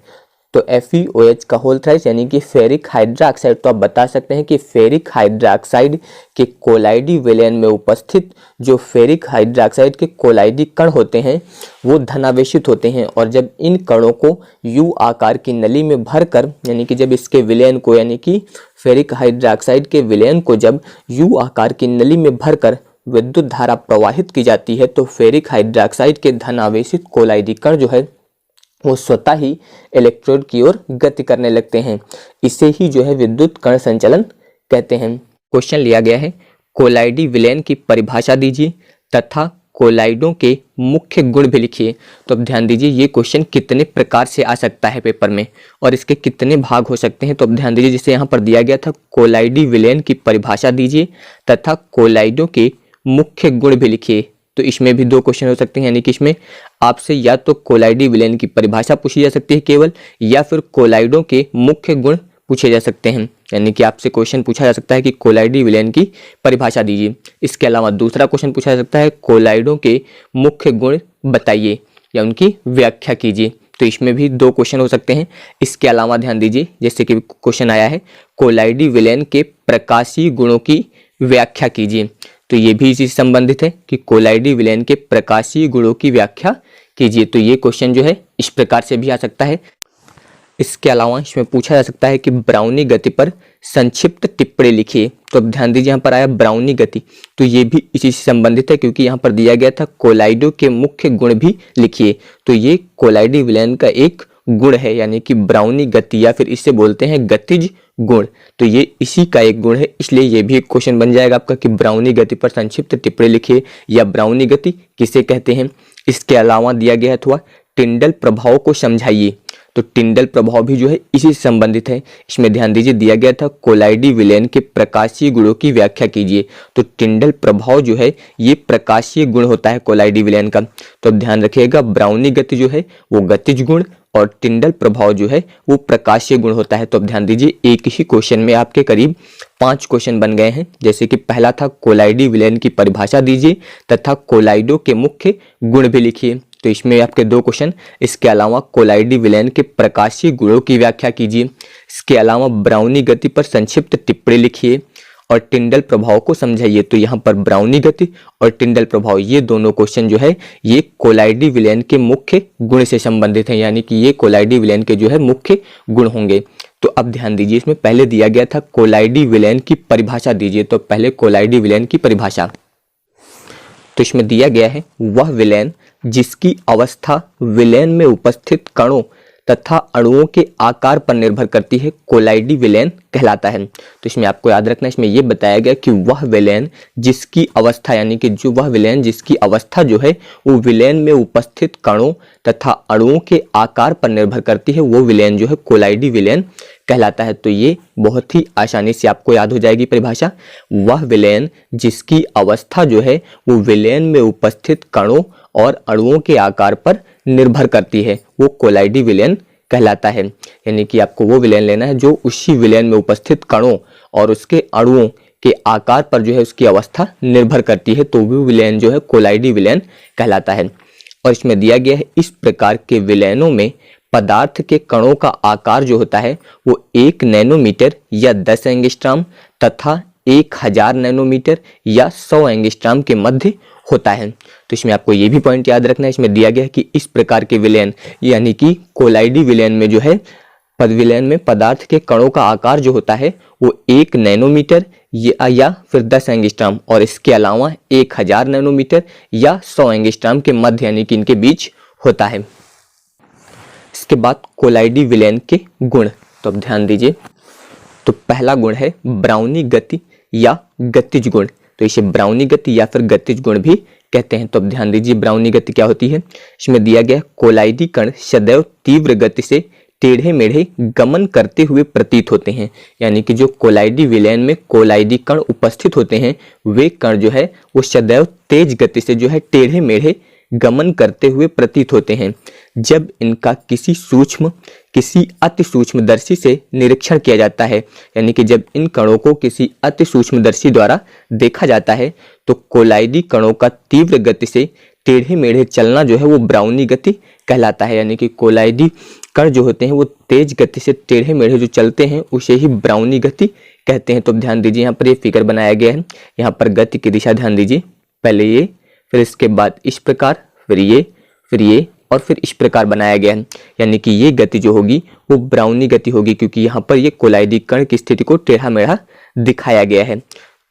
तो FeOH का होल थ्राइस यानी कि फेरिक हाइड्रोक्साइड, तो आप बता सकते हैं कि फेरिक हाइड्रोक्साइड के कोलाइडी विलेन में उपस्थित जो फेरिक हाइड्रोक्साइड के कोलाइडी कण होते हैं वो धनावेशित होते हैं, और जब इन कणों को U आकार की नली में भरकर, यानी कि जब इसके विलेन को यानी कि फेरिक हाइड्रोक्साइड के विलेन को जब U आकार की नली में भरकर विद्युत धारा प्रवाहित की जाती है तो फेरिक हाइड्रोक्साइड के धनावेशित कोलाइडी कण जो है वो स्वतः ही इलेक्ट्रोड की ओर गति करने लगते हैं। इसे ही जो है विद्युत कण संचलन कहते हैं। क्वेश्चन लिया गया है कोलाइडी विलेन की परिभाषा दीजिए तथा कोलाइडों के मुख्य गुण भी लिखिए। तो अब ध्यान दीजिए ये क्वेश्चन कितने प्रकार से आ सकता है पेपर में और इसके कितने भाग हो सकते हैं। तो अब ध्यान दीजिए जिसे यहाँ पर दिया गया था कोलाइडी विलेन की परिभाषा दीजिए तथा कोलाइडों के मुख्य गुण भी लिखिए। तो इसमें भी दो क्वेश्चन हो सकते हैं, यानी कि इसमें आपसे या तो कोलाइडी विलेन की परिभाषा पूछी जा सकती है केवल, या फिर कोलाइडों के मुख्य गुण पूछे जा सकते हैं। यानी कि आपसे क्वेश्चन पूछा जा सकता है कि कोलाइडी विलेन की परिभाषा दीजिए। इसके अलावा दूसरा क्वेश्चन पूछा जा सकता है कोलाइडों के मुख्य गुण बताइए या उनकी व्याख्या कीजिए। तो इसमें भी दो क्वेश्चन हो सकते हैं। इसके अलावा ध्यान दीजिए जैसे कि क्वेश्चन आया है कोलाइडी विलेन के प्रकाशीय गुणों की व्याख्या कीजिए। तो ये भी इसी से संबंधित है कि कोलाइडी विलेन के प्रकाशीय गुणों की व्याख्या कीजिए। तो ये क्वेश्चन जो है इस प्रकार से भी आ सकता है। इसके अलावा इसमें पूछा जा सकता है कि ब्राउनी गति पर संक्षिप्त टिप्पणी लिखिए। तो अब ध्यान दीजिए यहाँ पर आया ब्राउनी गति, तो ये भी इसी से संबंधित है क्योंकि यहाँ पर दिया गया था कोलाइडों के मुख्य गुण भी लिखिए। तो ये कोलाइडी विलेन का एक गुण है, यानी कि ब्राउनी गति, या फिर इसे बोलते हैं गतिज गुण। तो ये इसी का एक गुण है, इसलिए ये भी एक क्वेश्चन बन जाएगा आपका कि ब्राउनी गति पर संक्षिप्त टिप्पणी लिखिए या ब्राउनी गति किसे कहते हैं। इसके अलावा दिया गया था टिंडल प्रभाव को समझाइए। तो टिंडल प्रभाव भी जो है इसी से संबंधित है। इसमें ध्यान दीजिए दिया गया था कोलाइडी विलेन के प्रकाशीय गुणों की व्याख्या कीजिए। तो टिंडल प्रभाव जो है ये प्रकाशीय गुण होता है कोलाइडी विलेन का। तो अब ध्यान रखिएगा ब्राउनी गति जो है वो गतिज गुण और टिंडल प्रभाव जो है वो प्रकाशीय गुण होता है। तो अब ध्यान दीजिए, एक ही क्वेश्चन में आपके करीब 5 क्वेश्चन बन गए हैं। जैसे कि पहला था कोलाइडी विलयन की परिभाषा दीजिए तथा कोलाइडो के मुख्य गुण भी लिखिए। तो इसमें आपके 2 क्वेश्चन। इसके अलावा कोलाइडी विलयन के प्रकाशीय गुणों की व्याख्या कीजिए। इसके अलावा ब्राउनी गति पर संक्षिप्त टिप्पणी लिखिए और टिंडल प्रभाव को समझाइए। तो यहाँ पर ब्राउनी गति और टिंडल प्रभाव ये दोनों क्वेश्चन जो है ये कोलाइडी विलयन के मुख्य गुण से संबंधित हैं, यानी कि ये कोलाइडी विलयन के जो है मुख्य गुण होंगे। तो अब ध्यान दीजिए, इसमें पहले दिया गया था कोलाइडी विलयन की परिभाषा दीजिए। तो पहले कोलाइडी विलयन की परिभाषा, तो इसमें दिया गया है वह विलयन जिसकी अवस्था विलयन में उपस्थित कणों तथा अणुओं के आकार पर निर्भर करती है कोलाइडी विलयन कहलाता है। तो इसमें आपको याद रखना है, इसमें यह बताया गया कि वह विलयन जिसकी अवस्था, यानी कि जो वह विलयन जिसकी अवस्था जो है वो विलयन में उपस्थित कणों तथा अणुओं के आकार पर निर्भर करती है, वो विलयन जो है कोलाइडी विलयन कहलाता है। तो ये बहुत ही आसानी से आपको याद हो जाएगी परिभाषा। वह विलयन जिसकी अवस्था जो है वो विलयन में उपस्थित कणों और अणुओं के आकार पर निर्भर करती है, वो कोलाइडी विलयन कहलाता है। यानी कि आपको वो विलयन लेना है जो उसी विलयन में उपस्थित कणों और उसके अणुओं के आकार पर जो है उसकी अवस्था निर्भर करती है, तो वो विलयन जो है कोलाइडी विलयन कहलाता है। और इसमें दिया गया है इस प्रकार के विलयनों में पदार्थ के कणों का आकार जो होता है वो 1 नैनोमीटर या 10 एंगस्ट्राम तथा 1000 नैनोमीटर या 100 एंगस्ट्राम के मध्य होता है। तो इसमें आपको ये भी पॉइंट याद रखना है, इसमें दिया गया है कि इस प्रकार के विलयन यानी कि कोलाइडी विलयन में जो है विलयन में पदार्थ के कणों का आकार जो होता है वो 1 नैनोमीटर या फिर 10 एंगस्ट्राम और इसके अलावा 1000 नैनोमीटर या 100 एंगस्ट्राम के मध्य यानी कि इनके बीच होता है। इसके बाद कोलाइडी विलयन के गुण, तो अब ध्यान दीजिए। तो पहला गुण है ब्राउनी गति या गतिज गुण। तो इसे ब्राउनी गति या फिर गतिज गुण भी कहते हैं। तो अब ध्यान दीजिए, ब्राउनी गति क्या होती है। इसमें दिया गया कोलाइडी कण सदैव तीव्र गति से टेढ़े मेढ़े गमन करते हुए प्रतीत होते हैं। यानी कि जो कोलाइडी विलयन में कोलाइडी कण उपस्थित होते हैं वे कण जो है वो सदैव तेज गति से जो है टेढ़े मेढ़े गमन करते हुए प्रतीत होते हैं। जब इनका किसी अति सूक्ष्मदर्शी से निरीक्षण किया जाता है, यानी कि जब इन कणों को किसी अति सूक्ष्मदर्शी द्वारा देखा जाता है तो कोलाइडी कणों का तीव्र गति से टेढ़े मेढ़े चलना जो है वो ब्राउनी गति कहलाता है। यानी कि कोलाइडी कण जो होते हैं वो तेज गति से टेढ़े मेढ़े जो चलते हैं उसे ही ब्राउनी गति कहते हैं। तो ध्यान दीजिए, यहाँ पर ये फिगर बनाया गया है। यहाँ पर गति की दिशा ध्यान दीजिए, पहले ये, फिर इसके बाद इस प्रकार, फिर ये और फिर इस प्रकार बनाया गया है। यानी कि ये गति जो होगी वो ब्राउनी गति होगी, क्योंकि यहाँ पर ये कोलाइडी कण की स्थिति को टेढ़ा मेढ़ा दिखाया गया है।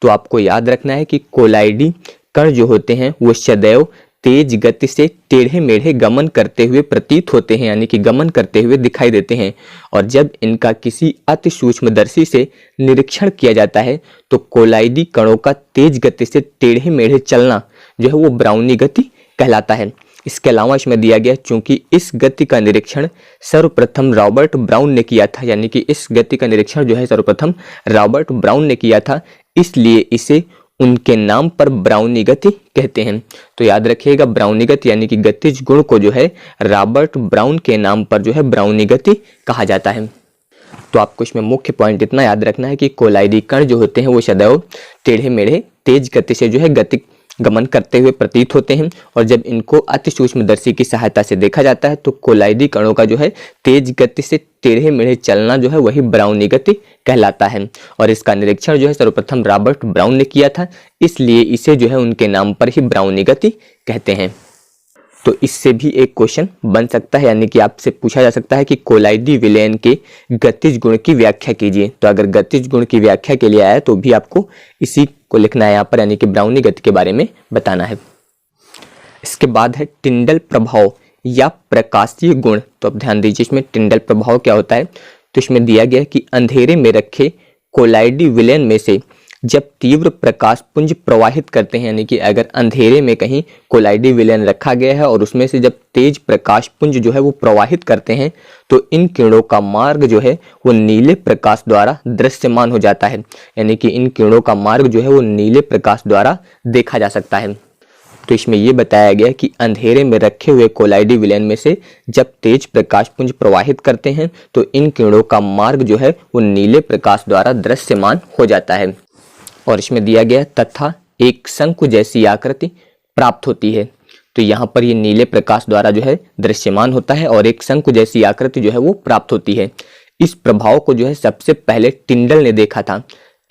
तो आपको याद रखना है कि कोलाइडी कण जो होते हैं वो सदैव तेज गति से टेढ़े मेढ़े गमन करते हुए प्रतीत होते हैं, यानी कि गमन करते हुए दिखाई देते हैं। और जब इनका किसी अति सूक्ष्मदर्शी से निरीक्षण किया जाता है तो कोलाइडी कणों का तेज गति से टेढ़े मेढ़े चलना जो है वो ब्राउनी गति कहलाता है। इसके अलावा इसमें दिया गया चूंकि इस गति का निरीक्षण सर्वप्रथम रॉबर्ट ब्राउन ने किया था, यानी कि इस गति का निरीक्षण जो है सर्वप्रथम रॉबर्ट ब्राउन ने किया था, इसलिए इसे उनके नाम पर ब्राउनी गति कहते हैं। तो याद रखिएगा, ब्राउनी गति यानी कि गतिज गुण को जो है रॉबर्ट ब्राउन के नाम पर जो है ब्राउनी गति कहा जाता है। तो आपको इसमें मुख्य पॉइंट इतना याद रखना है कि कोलाइडी कण जो होते हैं वो सदैव टेढ़े मेढ़े तेज गति से जो है गमन करते हुए प्रतीत होते हैं। और जब इनको अति सूक्ष्मदर्शी की सहायता से देखा जाता है तो कोलाइडी कणों का जो है तेज गति से टेढ़े मेढ़े चलना जो है वही ब्राउनी गति कहलाता है। और इसका निरीक्षण जो है सर्वप्रथम रॉबर्ट ब्राउन ने किया था, इसलिए इसे जो है उनके नाम पर ही ब्राउनी गति कहते हैं। तो इससे भी एक क्वेश्चन बन सकता है, यानी कि आपसे पूछा जा सकता है कि कोलाइडी विलयन के गतिज गुण की व्याख्या कीजिए। तो अगर गतिज गुण की व्याख्या के लिए आया तो भी आपको इसी को लिखना है यहाँ पर, यानी कि ब्राउनी गति के बारे में बताना है। इसके बाद है टिंडल प्रभाव या प्रकाशीय गुण। तो अब ध्यान दीजिए, इसमें टिंडल प्रभाव क्या होता है। तो इसमें दिया गया है कि अंधेरे में रखे कोलाइडी विलयन में से जब तीव्र प्रकाश पुंज प्रवाहित करते हैं, यानी कि अगर अंधेरे में कहीं कोलाइडी विलयन रखा गया है और उसमें से जब तेज प्रकाश पुंज जो है वो प्रवाहित करते हैं तो इन किरणों का मार्ग जो है वो नीले प्रकाश द्वारा दृश्यमान हो जाता है। यानी कि इन किरणों का मार्ग जो है वो नीले प्रकाश द्वारा देखा जा सकता है। तो इसमें ये बताया गया कि अंधेरे में रखे हुए कोलाइडी विलयन में से जब तेज प्रकाश पुंज प्रवाहित करते हैं तो इन किरणों का मार्ग जो है वो नीले प्रकाश द्वारा दृश्यमान हो जाता है। और इसमें दिया गया तथा एक शंकु जैसी आकृति प्राप्त होती है। तो यहाँ पर ये नीले प्रकाश द्वारा जो है दृश्यमान होता है और एक शंकु जैसी आकृति जो है वो प्राप्त होती है। इस प्रभाव को जो है सबसे पहले टिंडल ने देखा था,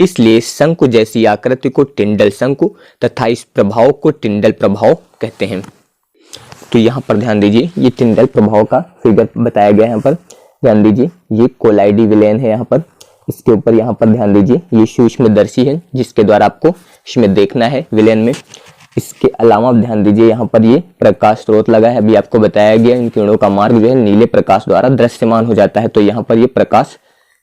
इसलिए शंकु जैसी आकृति को टिंडल शंकु तथा इस प्रभाव को टिंडल प्रभाव कहते हैं। तो यहाँ पर ध्यान दीजिए, ये टिंडल प्रभाव का फिगर बताया गया है। यहाँ पर ध्यान दीजिए, ये कोलाइडी विलयन है। यहाँ पर इसके ऊपर यहाँ पर ध्यान दीजिए, ये सूक्ष्मदर्शी है जिसके द्वारा आपको इसमें देखना है विलयन में। इसके अलावा ध्यान दीजिए, यहाँ पर ये प्रकाश स्रोत लगा है। अभी आपको बताया गया इन किरणों का मार्ग जो है नीले प्रकाश द्वारा दृश्यमान हो जाता है। तो यहाँ पर ये प्रकाश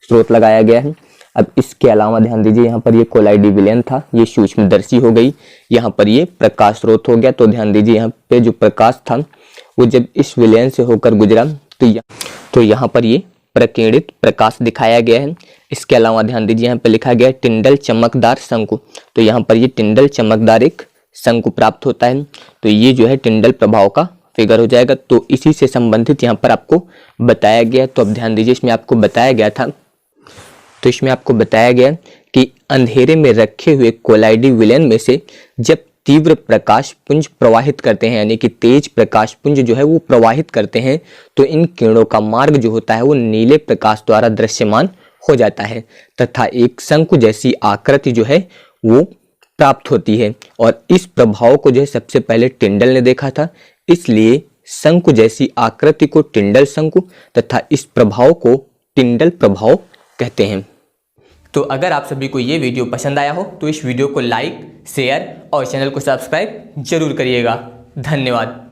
स्रोत लगाया गया है। अब इसके अलावा ध्यान दीजिए, यहाँ पर ये कोलाइडी विलयन था, ये सूक्ष्मदर्शी हो गई, यहाँ पर ये प्रकाश स्रोत हो गया। तो ध्यान दीजिए, यहाँ पे जो प्रकाश था वो जब इस विलयन से होकर गुजरा तो यहाँ पर ये प्रकीर्णित प्रकाश दिखाया गया है। इसके अलावा ध्यान दीजिए, यहाँ पे लिखा गया टिंडल चमकदार शंकु। तो यहाँ पर ये टिंडल चमकदार एक शंकु प्राप्त होता है। तो ये जो है टिंडल प्रभाव का फिगर हो जाएगा। तो इसी से संबंधित यहाँ पर आपको बताया गया। तो अब ध्यान दीजिए, इसमें आपको बताया गया था, तो इसमें आपको बताया गया कि अंधेरे में रखे हुए कोलाइडी विलयन में से जब तीव्र प्रकाश पुंज प्रवाहित करते हैं, यानी कि तेज प्रकाश पुंज जो है वो प्रवाहित करते हैं, तो इन किरणों का मार्ग जो होता है वो नीले प्रकाश द्वारा दृश्यमान हो जाता है तथा एक शंकु जैसी आकृति जो है वो प्राप्त होती है। और इस प्रभाव को जो है सबसे पहले टिंडल ने देखा था, इसलिए शंकु जैसी आकृति को टिंडल शंकु तथा इस प्रभाव को टिंडल प्रभाव कहते हैं। तो अगर आप सभी को ये वीडियो पसंद आया हो तो इस वीडियो को लाइक, शेयर और चैनल को सब्सक्राइब जरूर करिएगा। धन्यवाद।